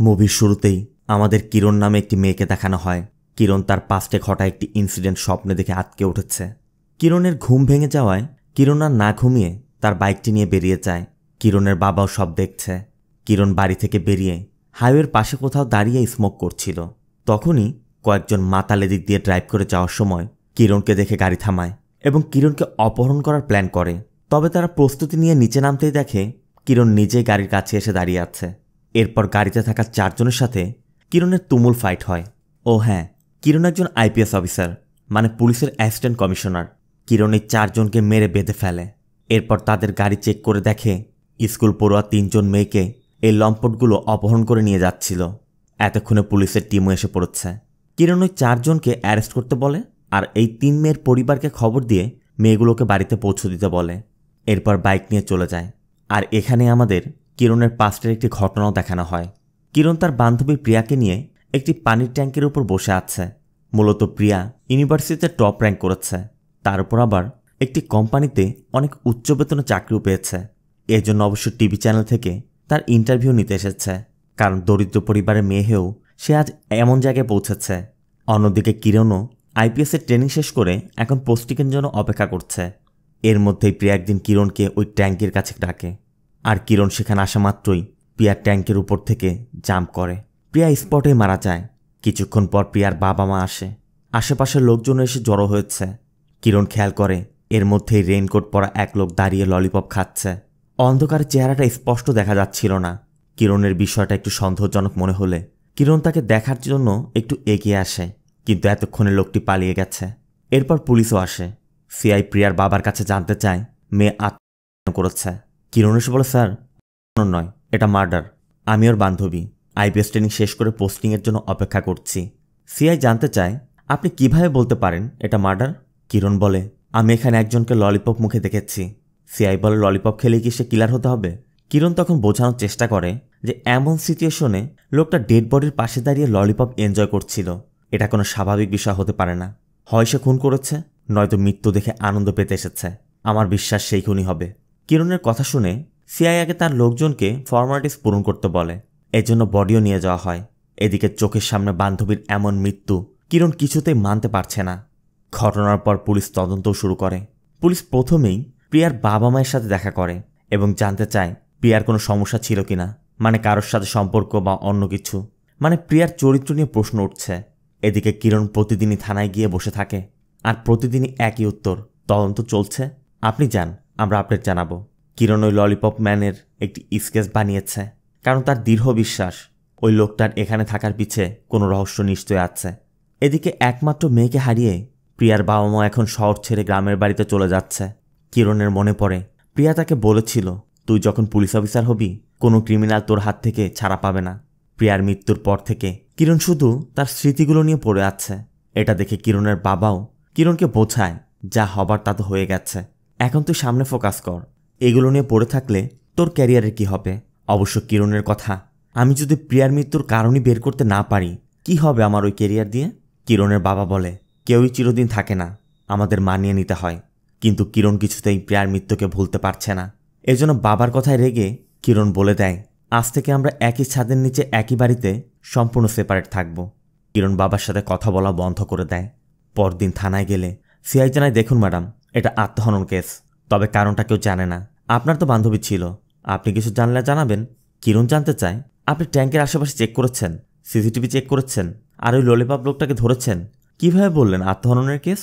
মুভির শুরুতেই আমাদের কিরণ নামে একটি মেয়েকে দেখানো হয়। কিরণ তার পাস্টে ঘটা একটি ইনসিডেন্ট স্বপ্নে দেখে আটকে উঠেছে। কিরণের ঘুম ভেঙে যাওয়ায় কিরণ আর না ঘুমিয়ে তার বাইকটি নিয়ে বেরিয়ে যায়। কিরণের বাবাও সব দেখছে। কিরণ বাড়ি থেকে বেরিয়ে হাইওয়ের পাশে কোথাও দাঁড়িয়ে স্মোক করছিল। তখনই কয়েকজন মাতাল এদিক দিয়ে ড্রাইভ করে যাওয়ার সময় কিরণকে দেখে গাড়ি থামায় এবং কিরণকে অপহরণ করার প্ল্যান করে। তবে তারা প্রস্তুতি নিয়ে নিচে নামতেই দেখে কিরণ নিজেই গাড়ির কাছে এসে দাঁড়িয়ে আছে। এরপর গাড়িতে থাকা চারজনের সাথে কিরণের তুমুল ফাইট হয়। ও হ্যাঁ, কিরণ একজন আইপিএস অফিসার, মানে পুলিশের অ্যাসিস্ট্যান্ট কমিশনার। কিরণ এই চারজনকে মেরে বেঁধে ফেলে। এরপর তাদের গাড়ি চেক করে দেখে স্কুল পড়ুয়া 3জন মেয়েকে এই লম্পটগুলো অপহরণ করে নিয়ে যাচ্ছিল। এতক্ষণে পুলিশের টিমও এসে পড়েছে। কিরণ ওই 4জনকে অ্যারেস্ট করতে বলে আর এই 3 মেয়ের পরিবারকে খবর দিয়ে মেয়েগুলোকে বাড়িতে পৌঁছে দিতে বলে। এরপর বাইক নিয়ে চলে যায়। আর এখানে আমাদের কিরণের পাস্টের একটি ঘটনাও দেখানো হয়। কিরণ তার বান্ধবী প্রিয়াকে নিয়ে একটি পানির ট্যাঙ্কের উপর বসে আছে। মূলত প্রিয়া ইউনিভার্সিটিতে টপ র্যাঙ্ক করেছে, তার উপর আবার একটি কোম্পানিতে অনেক উচ্চ বেতনে চাকরিও পেয়েছে। এর জন্য অবশ্য টিভি চ্যানেল থেকে তার ইন্টারভিউ নিতে এসেছে, কারণ দরিদ্র পরিবারের মেয়ে হয়েও সে আজ এমন জায়গায় পৌঁছেছে। অন্যদিকে কিরণও আইপিএসের ট্রেনিং শেষ করে এখন পোস্টিংয়ের জন্য অপেক্ষা করছে। এর মধ্যেই প্রিয়া একদিন কিরণকে ওই ট্যাঙ্কের কাছে ডাকে। আর কিরণ সেখানে আসা মাত্রই প্রিয়ার ট্যাঙ্কের উপর থেকে জাম্প করে। প্রিয়া স্পটেই মারা যায়। কিছুক্ষণ পর প্রিয়ার বাবা মা আসে। আশেপাশের লোকজন এসে জড়ো হয়েছে। কিরণ খেয়াল করে এর মধ্যেই রেইনকোট পরা এক লোক দাঁড়িয়ে ললিপপ খাচ্ছে। অন্ধকারে চেহারাটা স্পষ্ট দেখা যাচ্ছিল না। কিরণের বিষয়টা একটু সন্দেহজনক মনে হলে কিরণ তাকে দেখার জন্য একটু এগিয়ে আসে, কিন্তু এতক্ষণে লোকটি পালিয়ে গেছে। এরপর পুলিশও আসে। সিআই প্রিয়ার বাবার কাছে জানতে চায় মেয়ে আত্মহত্যা করেছে। কিরণ এসে বলে, স্যার নয়, এটা মার্ডার। আমি ওর বান্ধবী, আইপিএস ট্রেনিং শেষ করে পোস্টিংয়ের জন্য অপেক্ষা করছি। সিআই জানতে চায় আপনি কিভাবে বলতে পারেন এটা মার্ডার? কিরণ বলে, আমি এখানে একজনকে ললিপপ মুখে দেখেছি। সিআই বলে, ললিপপ খেলে কি সে কিলার হতে হবে? কিরণ তখন বোঝানোর চেষ্টা করে যে এমন সিচুয়েশনে লোকটা ডেড বডির পাশে দাঁড়িয়ে ললিপপ এনজয় করছিল। এটা কোনো স্বাভাবিক বিষয় হতে পারে না। হয় সে খুন করেছে, নয়তো মৃত্যু দেখে আনন্দ পেতে এসেছে। আমার বিশ্বাস সেই খুনই হবে। কিরণের কথা শুনে সিআই আগে তার লোকজনকে ফর্মালিটিস পূরণ করতে বলে। এজন্য বডিও নিয়ে যাওয়া হয়। এদিকে চোখের সামনে বান্ধবীর এমন মৃত্যু কিরণ কিছুতেই মানতে পারছে না। ঘটনার পর পুলিশ তদন্তও শুরু করে। পুলিশ প্রথমেই প্রিয়ার বাবা মায়ের সাথে দেখা করে এবং জানতে চায় প্রিয়ার কোনো সমস্যা ছিল কিনা, মানে কারোর সাথে সম্পর্ক বা অন্য কিছু, মানে প্রিয়ার চরিত্র নিয়ে প্রশ্ন উঠছে। এদিকে কিরণ প্রতিদিনই থানায় গিয়ে বসে থাকে আর প্রতিদিনই একই উত্তর, তদন্ত চলছে, আপনি যান, আমরা আপডেট জানাবো। কিরণ ওই ললিপপ ম্যানের একটি স্কেচ বানিয়েছে, কারণ তার দৃঢ় বিশ্বাস ওই লোকটার এখানে থাকার পিছে কোনো রহস্য নিশ্চয় আছে। এদিকে একমাত্র মেয়েকে হারিয়ে প্রিয়ার বাবা মা এখন শহর ছেড়ে গ্রামের বাড়িতে চলে যাচ্ছে। কিরণের মনে পড়ে প্রিয়া তাকে বলেছিল, তুই যখন পুলিশ অফিসার হবি কোনো ক্রিমিনাল তোর হাত থেকে ছাড়া পাবে না। প্রিয়ার মৃত্যুর পর থেকে কিরণ শুধু তার স্মৃতিগুলো নিয়ে পড়ে আছে। এটা দেখে কিরণের বাবাও কিরণকে বোঝায়, যা হবার তা তো হয়ে গেছে, এখন তুই সামনে ফোকাস কর। এগুলো নিয়ে পড়ে থাকলে তোর ক্যারিয়ারের কি হবে? অবশ্য কিরণের কথা, আমি যদি প্রিয়ার মৃত্যুর কারণই বের করতে না পারি কি হবে আমার ওই ক্যারিয়ার দিয়ে? কিরণের বাবা বলে, কেউই চিরদিন থাকে না, আমাদের মানিয়ে নিতে হয়। কিন্তু কিরণ কিছুতেই প্রিয়ার মৃত্যুকে ভুলতে পারছে না। এজন্য বাবার কথায় রেগে কিরণ বলে দেয়, আজ থেকে আমরা একই ছাদের নিচে একই বাড়িতে সম্পূর্ণ সেপারেট থাকব। কিরণ বাবার সাথে কথা বলা বন্ধ করে দেয়। পরদিন থানায় গেলে সিআই জানায়, দেখুন ম্যাডাম, এটা আত্মহনন কেস, তবে কারণটা কেউ জানে না। আপনার তো বান্ধবী ছিল, আপনি কিছু জানলে জানাবেন। কিরণ জানতে চায়, আপনি ট্যাঙ্কের আশেপাশে চেক করেছেন, সিসিটিভি চেক করেছেন, আর ওই ললিপপ লোকটাকে ধরেছেন, কিভাবে বললেন আত্মহননের কেস?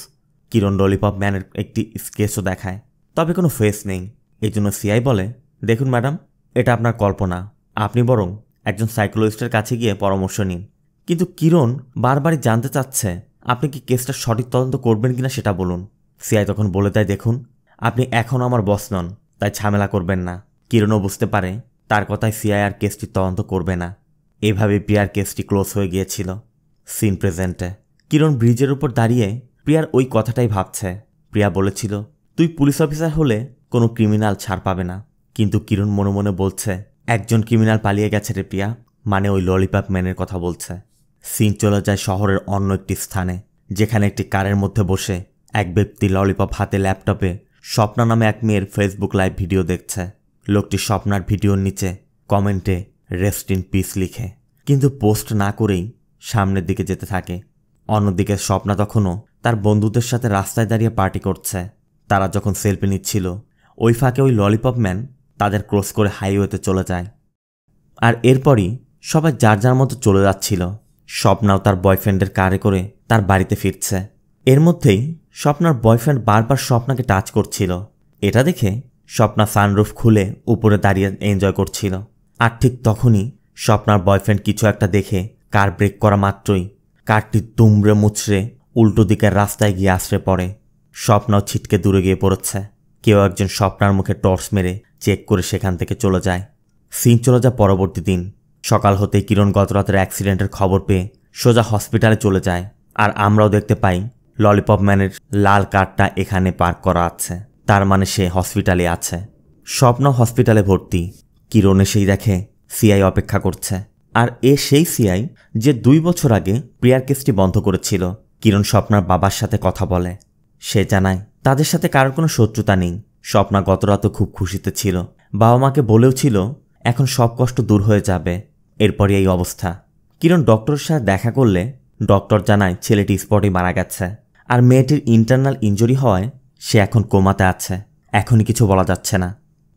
কিরণ ললিপপ ম্যানের একটি স্কেচও দেখায়, তবে কোনো ফেস নেই। এই জন্য সিআই বলে, দেখুন ম্যাডাম, এটা আপনার কল্পনা, আপনি বরং একজন সাইকোলজিস্টের কাছে গিয়ে পরামর্শ নিন। কিন্তু কিরণ বারবারই জানতে চাচ্ছে আপনি কি কেসটা সঠিক তদন্ত করবেন কিনা সেটা বলুন। সিআই তখন বলে দেয়, দেখুন, আপনি এখনও আমার বস নন, তাই ঝামেলা করবেন না। কিরণও বুঝতে পারে তার কথায় সিআই আর কেসটি তদন্ত করবে না। এভাবে প্রিয়ার কেসটি ক্লোজ হয়ে গিয়েছিল। সিন প্রেজেন্টে কিরণ ব্রিজের উপর দাঁড়িয়ে প্রিয়ার ওই কথাটাই ভাবছে। প্রিয়া বলেছিল, তুই পুলিশ অফিসার হলে কোনো ক্রিমিনাল ছাড় পাবে না। কিন্তু কিরণ মনে মনে বলছে, একজন ক্রিমিনাল পালিয়ে গেছে রে প্রিয়া, মানে ওই ললিপপ ম্যানের কথা বলছে। সিন চলে যায় শহরের অন্য একটি স্থানে, যেখানে একটি কারের মধ্যে বসে এক ব্যক্তি ললিপপ হাতে ল্যাপটপে স্বপ্না নামে এক মেয়ের ফেসবুক লাইভ ভিডিও দেখছে। লোকটি স্বপ্নার ভিডিওর নিচে কমেন্টে রেস্ট ইন পিস লিখে। কিন্তু পোস্ট না করেই সামনের দিকে যেতে থাকে। অন্যদিকে স্বপ্না তখনও তার বন্ধুদের সাথে রাস্তায় দাঁড়িয়ে পার্টি করছে। তারা যখন সেলফি নিচ্ছিল ওই ফাঁকে ওই ললিপপ ম্যান তাদের ক্রস করে হাইওয়েতে চলে যায়। আর এরপরই সবাই যার যার মতো চলে যাচ্ছিল। স্বপ্নাও তার বয়ফ্রেন্ডের কারে করে তার বাড়িতে ফিরছে। এর মধ্যেই স্বপ্নার বয়ফ্রেন্ড বারবার স্বপ্নাকে টাচ করছিল। এটা দেখে স্বপ্না সানরুফ খুলে উপরে দাঁড়িয়ে এনজয় করছিল। আর ঠিক তখনই স্বপ্নার বয়ফ্রেন্ড কিছু একটা দেখে কার ব্রেক করা মাত্রই কারটি দুমড়ে মুচড়ে উল্টো দিকের রাস্তায় গিয়ে আশ্রে পড়ে। স্বপ্নাও ছিটকে দূরে গিয়ে পড়েছে। কেউ একজন স্বপ্নার মুখে টর্চ মেরে চেক করে সেখান থেকে চলে যায়। সিন চলে যায় পরবর্তী দিন। সকাল হতেই কিরণ গত রাতের অ্যাক্সিডেন্টের খবর পেয়ে সোজা হসপিটালে চলে যায়। আর আমরাও দেখতে পাই ললিপপ ম্যানের লাল কারটা এখানে পার্ক করা আছে, তার মানে সে হসপিটালে আছে। স্বপ্ন হসপিটালে ভর্তি। কিরণ এসেই দেখে সিআই অপেক্ষা করছে। আর সেই সিআই যে 2 বছর আগে প্রিয়ার কেসটি বন্ধ করেছিল। কিরণ স্বপ্নার বাবার সাথে কথা বলে। সে জানায় তাদের সাথে কারোর কোনো শত্রুতা নেই। স্বপ্না গত রাতও খুব খুশিতে ছিল। বাবা মাকে বলেও ছিল এখন সব কষ্ট দূর হয়ে যাবে। এরপরই এই অবস্থা। কিরণ ডক্টরের সাথে দেখা করলে ডক্টর জানায় ছেলেটি স্পটেই মারা গেছে। আর মেয়েটির ইন্টারনাল ইনজুরি হওয়ায় সে এখন কোমাতে আছে। এখনই কিছু বলা যাচ্ছে না।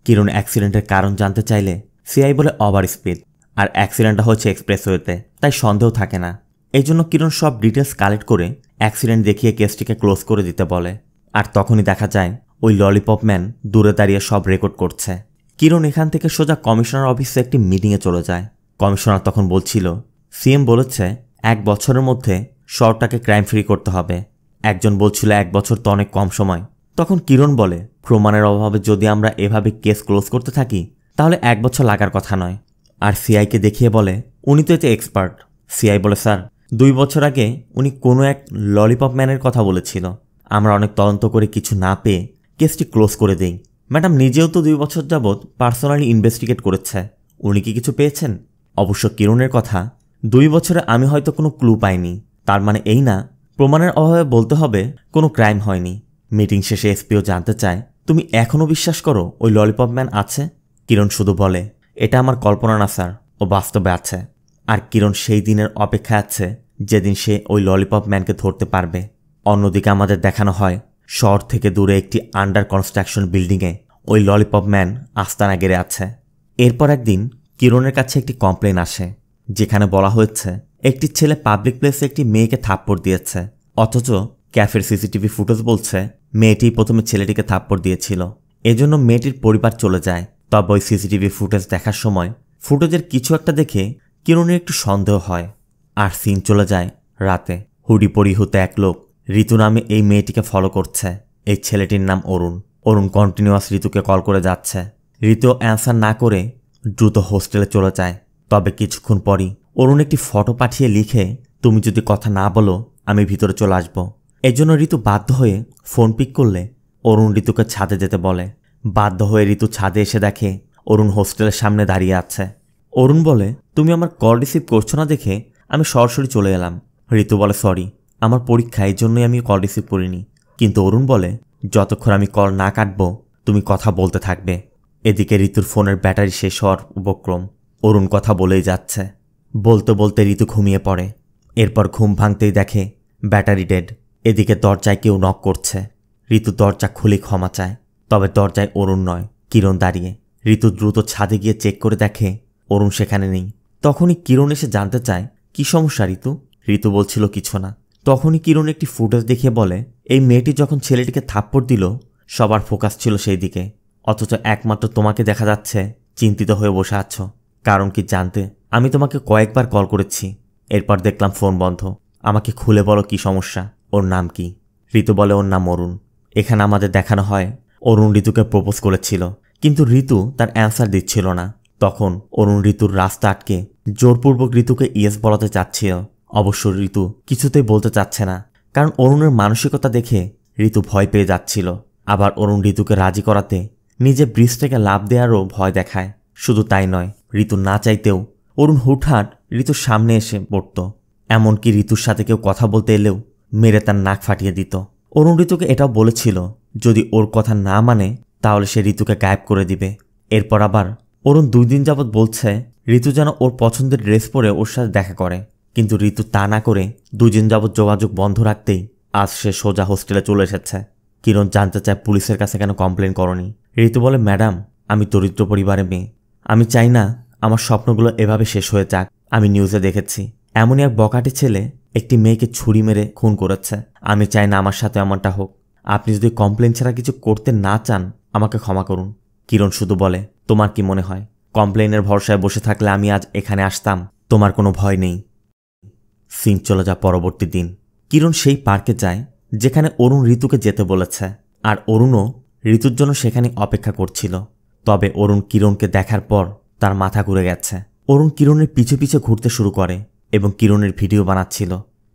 কিরণ অ্যাক্সিডেন্টের কারণ জানতে চাইলে সিআই বলে ওভার স্পিড। আর অ্যাক্সিডেন্টটা হচ্ছে এক্সপ্রেসওয়েতে, তাই সন্দেহ থাকে না। এই জন্য কিরণ সব ডিটেলস কালেক্ট করে অ্যাক্সিডেন্ট দেখিয়ে কেসটিকে ক্লোজ করে দিতে বলে। আর তখনই দেখা যায় ওই ললিপপ ম্যান দূরে দাঁড়িয়ে সব রেকর্ড করছে। কিরণ এখান থেকে সোজা কমিশনার অফিসে একটি মিটিংয়ে চলে যায়। কমিশনার তখন বলছিল সিএম বলেছে 1 বছরের মধ্যে শহরটাকে ক্রাইম ফ্রি করতে হবে। একজন বলছিল 1 বছর তো অনেক কম সময়। তখন কিরণ বলে প্রমাণের অভাবে যদি আমরা এভাবে কেস ক্লোজ করতে থাকি তাহলে 1 বছর লাগার কথা নয়। আর সিআইকে দেখিয়ে বলে উনি তো এতে এক্সপার্ট। সিআই বলে স্যার 2 বছর আগে উনি কোনো এক ললিপপ ম্যানের কথা বলেছিল। আমরা অনেক তদন্ত করে কিছু না পেয়ে কেসটি ক্লোজ করে দেই। ম্যাডাম নিজেও তো 2 বছর যাবৎ পার্সোনালি ইনভেস্টিগেট করেছে। উনি কি কিছু পেয়েছেন? অবশ্য কিরণের কথা 2 বছরে আমি হয়তো কোনো ক্লু পাইনি, তার মানে এই না প্রমাণের অভাবে বলতে হবে কোনো ক্রাইম হয়নি। মিটিং শেষে এসপিও জানতে চায় তুমি এখনও বিশ্বাস করো ওই ললিপপ ম্যান আছে? কিরণ শুধু বলে এটা আমার কল্পনা না স্যার, ও বাস্তবে আছে। আর কিরণ সেই দিনের অপেক্ষায় আছে যেদিন সে ওই ললিপপ ম্যানকে ধরতে পারবে। অন্যদিকে আমাদের দেখানো হয় শহর থেকে দূরে একটি আন্ডার কনস্ট্রাকশন বিল্ডিংয়ে ওই ললিপপ ম্যান আস্তানা গেড়ে আছে। এরপর একদিন কিরণের কাছে একটি কমপ্লেন আসে যেখানে বলা হয়েছে একটি ছেলে পাবলিক প্লেসে একটি মেয়েকে থাপ্পড় দিয়েছে, অথচ ক্যাফের সিসিটিভি ফুটেজ বলছে মেয়েটি প্রথমে ছেলেটিকে থাপ্পড় দিয়েছিল। এজন্য মেয়েটির পরিবার চলে যায়। তবে ওই সিসিটিভি ফুটেজ দেখার সময় ফুটেজের কিছু একটা দেখে কিরণের একটু সন্দেহ হয়। আর সিন চলে যায় রাতে। হুডি পরিহিত এক লোক ঋতু নামে এই মেয়েটিকে ফলো করছে। এই ছেলেটির নাম অরুণ। অরুণ কন্টিনিউয়াস ঋতুকে কল করে যাচ্ছে। ঋতু অ্যান্সার না করে দ্রুত হোস্টেলে চলে যায়। তবে কিছুক্ষণ পরই অরুণ একটি ফটো পাঠিয়ে লিখে তুমি যদি কথা না বলো আমি ভিতরে চলে আসব। এজন্য ঋতু বাধ্য হয়ে ফোন পিক করলে অরুণ ঋতুকে ছাদে যেতে বলে। বাধ্য হয়ে ঋতু ছাদে এসে দেখে অরুণ হোস্টেলের সামনে দাঁড়িয়ে আছে। অরুণ বলে তুমি আমার কল রিসিভ করছো না দেখে আমি সরাসরি চলে এলাম। ঋতু বলে সরি, আমার পরীক্ষা, এই জন্যই আমি কল রিসিভ করিনি। কিন্তু অরুণ বলে যতক্ষণ আমি কল না কাটবো তুমি কথা বলতে থাকবে। এদিকে ঋতুর ফোনের ব্যাটারি শেষ হওয়ার উপক্রম। অরুণ কথা বলেই যাচ্ছে। বলতে বলতে ঋতু ঘুমিয়ে পড়ে। এরপর ঘুম ভাঙতেই দেখে ব্যাটারি ডেড। এদিকে দরজায় কেউ নক করছে। ঋতু দরজা খুলে ক্ষমা চায়। তবে দরজায় অরুণ নয়, কিরণ দাঁড়িয়ে। ঋতু দ্রুত ছাদে গিয়ে চেক করে দেখে অরুণ সেখানে নেই। তখনই কিরণ এসে জানতে চায় কি সমস্যা ঋতু? ঋতু বলছিল কিছু না। তখনই কিরণ একটি ফুটেজ দেখিয়ে বলে এই মেয়েটি যখন ছেলেটিকে থাপ্পড় দিল সবার ফোকাস ছিল সেই দিকে, অথচ একমাত্র তোমাকে দেখা যাচ্ছে চিন্তিত হয়ে বসে আছো। কারণ কি জানতে? আমি তোমাকে কয়েকবার কল করেছি, এরপর দেখলাম ফোন বন্ধ। আমাকে খুলে বলো কি সমস্যা, ওর নাম কি? ঋতু বলে ওর নাম অরুণ। এখানে আমাদের দেখানো হয় অরুণ ঋতুকে প্রপোজ করেছিল, কিন্তু ঋতু তার অ্যান্সার দিচ্ছিল না। তখন অরুণ ঋতুর রাস্তা আটকে জোরপূর্বক ঋতুকে ইয়েস বলাতে চাচ্ছিল। অবশ্য ঋতু কিছুতেই বলতে চাচ্ছে না, কারণ অরুণের মানসিকতা দেখে ঋতু ভয় পেয়ে যাচ্ছিল। আবার অরুণ ঋতুকে রাজি করাতে নিজে ব্রিজ থেকে লাফ দেওয়ারও ভয় দেখায়। শুধু তাই নয়, ঋতু না চাইতেও অরুণ হুটহাট ঋতুর সামনে এসে পড়ত। এমনকি ঋতুর সাথে কেউ কথা বলতে এলেও মেরে তার নাক ফাটিয়ে দিত। অরুণ ঋতুকে এটাও বলেছিল যদি ওর কথা না মানে তাহলে সে ঋতুকে গায়েব করে দিবে। এরপর আবার অরুণ 2 দিন যাবৎ বলছে ঋতু যেন ওর পছন্দের ড্রেস পরে ওর সাথে দেখা করে, কিন্তু ঋতু তা না করে দুদিন যাবৎ যোগাযোগ বন্ধ রাখতেই আজ সে সোজা হোস্টেলে চলে এসেছে। কিরণ জানতে চায় পুলিশের কাছে কেন কমপ্লেন করনি। ঋতু বলে, ম্যাডাম, আমি দরিদ্র পরিবারের মেয়ে, আমি চাই না আমার স্বপ্নগুলো এভাবে শেষ হয়ে যাক। আমি নিউজে দেখেছি এমনই এক বকাটে ছেলে একটি মেয়েকে ছুরি মেরে খুন করেছে। আমি চাই না আমার সাথে এমনটা হোক। আপনি যদি কমপ্লেন ছাড়া কিছু করতে না চান আমাকে ক্ষমা করুন। কিরণ শুধু বলে, তোমার কি মনে হয় কমপ্লেনের ভরসায় বসে থাকলে আমি আজ এখানে আসতাম? তোমার কোনো ভয় নেই। সিন চলে যা পরবর্তী দিন। কিরণ সেই পার্কে যায় যেখানে অরুণ ঋতুকে যেতে বলেছে, আর অরুণও ঋতুর জন্য সেখানে অপেক্ষা করছিল। তবে অরুণ কিরণকে দেখার পর তার মাথা ঘুরে গেছে। অরুণ কিরণের পিছু পিছু ঘুরতে শুরু করে এবং কিরণের ভিডিও বানাচ্ছিল।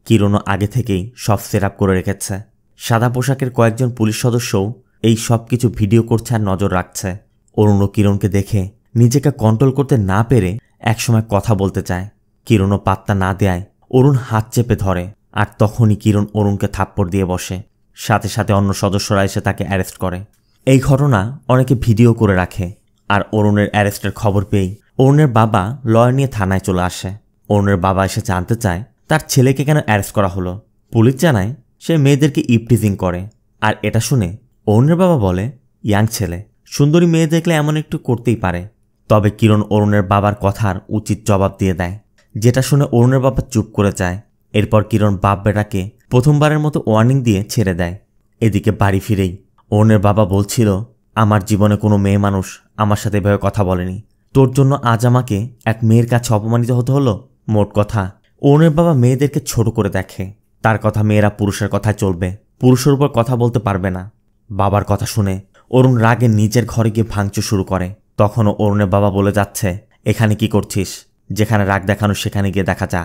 কিরণও আগে থেকেই সব সেট আপ করে রেখেছে। সাদা পোশাকের কয়েকজন পুলিশ সদস্যও এই সব কিছু ভিডিও করছে আর নজর রাখছে। অরুণও কিরণকে দেখে নিজেকে কন্ট্রোল করতে না পেরে একসময় কথা বলতে চায়। কিরণও পাত্তা না দেয় অরুণ হাত চেপে ধরে, আর তখনই কিরণ অরুণকে থাপ্পড় দিয়ে বসে। সাথে সাথে অন্য সদস্যরা এসে তাকে অ্যারেস্ট করে। এই ঘটনা অনেকে ভিডিও করে রাখে, আর অরুণের অ্যারেস্টের খবর পেয়েই অরুণের বাবা লয়ার নিয়ে থানায় চলে আসে। অরুণের বাবা এসে জানতে চায় তার ছেলেকে কেন অ্যারেস্ট করা হলো। পুলিশ জানায় সে মেয়েদেরকে ইপটিজিং করে, আর এটা শুনে অরুণের বাবা বলে, ইয়াং ছেলে, সুন্দরী মেয়ে দেখলে এমন একটু করতেই পারে। তবে কিরণ অরুণের বাবার কথার উচিত জবাব দিয়ে দেয়, যেটা শুনে অরুণের বাবা চুপ করে যায়। এরপর কিরণ বাপ বেটাকে প্রথমবারের মতো ওয়ার্নিং দিয়ে ছেড়ে দেয়। এদিকে বাড়ি ফিরেই অরুণের বাবা বলছিল, আমার জীবনে কোনো মেয়ে মানুষ আমার সাথে এভাবে কথা বলেনি। তোর জন্য আজ আমাকে এক মেয়ের কাছে অপমানিত হতে হলো। মোট কথা, অরুণের বাবা মেয়েদেরকে ছোট করে দেখে। তার কথা মেয়েরা পুরুষের কথায় চলবে, পুরুষের উপর কথা বলতে পারবে না। বাবার কথা শুনে অরুণ রাগে নিজের ঘরে গিয়ে ভাঙচুর শুরু করে। তখনও অরুণের বাবা বলে যাচ্ছে, এখানে কি করছিস? যেখানে রাগ দেখানো সেখানে গিয়ে দেখা যা।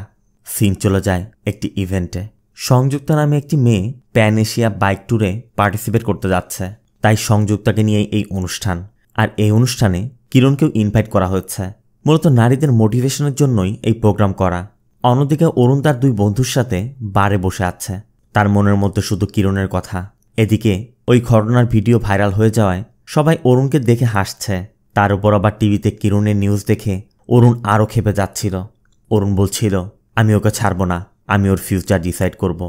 সিন চলে যায় একটি ইভেন্টে। সংযুক্তা নামে একটি মেয়ে প্যান এশিয়া বাইক ট্যুরে পার্টিসিপেট করতে যাচ্ছে, তাই সংযুক্তাকে নিয়ে এই অনুষ্ঠান। আর এই অনুষ্ঠানে কিরণকেও ইনভাইট করা হয়েছে। মূলত নারীদের মোটিভেশনের জন্যই এই প্রোগ্রাম করা। অন্যদিকে অরুণ তার দুই বন্ধুর সাথে বারে বসে আছে, তার মনের মধ্যে শুধু কিরণের কথা। এদিকে ওই ঘটনার ভিডিও ভাইরাল হয়ে যাওয়ায় সবাই অরুণকে দেখে হাসছে। তার উপর আবার টিভিতে কিরণের নিউজ দেখে অরুণ আরও খেপে যাচ্ছিল। অরুণ বলছিল, আমি ওকে ছাড়ব না, আমি ওর ফিউচার ডিসাইড করব।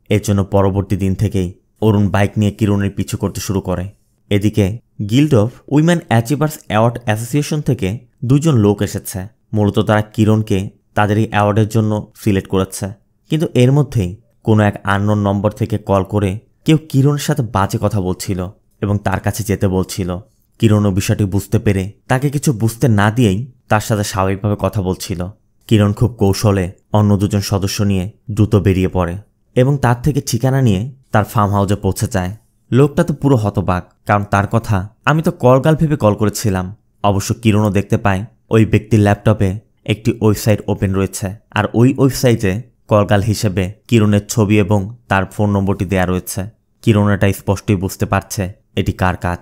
এর জন্য পরবর্তী দিন থেকেই অরুণ বাইক নিয়ে কিরণের পিছু করতে শুরু করে। এদিকে guild of women achievers award association থেকে দুজন লোক এসেছে। মূলত তারা কিরণকে তাদের এই অ্যাওয়ার্ডের জন্য সিলেক্ট করেছে। কিন্তু এর মধ্যেই কোনো এক আননোন নম্বর থেকে কল করে কেউ কিরণের সাথে বাজে কথা বলছিল এবং তার কাছে যেতে বলছিল। কিরণও বিষয়টি বুঝতে পেরে তাকে কিছু বুঝতে না দিয়েই তার সাথে স্বাভাবিকভাবে কথা বলছিল। কিরণ খুব কৌশলে অন্য দুজন সদস্য নিয়ে দ্রুত বেরিয়ে পড়ে এবং তার থেকে ঠিকানা নিয়ে তার ফার্ম হাউসে পৌঁছে যায়। লোকটা তো পুরো হতবাক, কারণ তার কথা আমি তো কলগাল ভেবে কল করেছিলাম। অবশ্য কিরণও দেখতে পায় ওই ব্যক্তির ল্যাপটপে একটি ওয়েবসাইট ওপেন রয়েছে, আর ওই ওয়েবসাইটে কলগাল হিসেবে কিরণের ছবি এবং তার ফোন নম্বরটি দেয়া রয়েছে। কিরণ এটা স্পষ্টই বুঝতে পারছে এটি কার কাজ,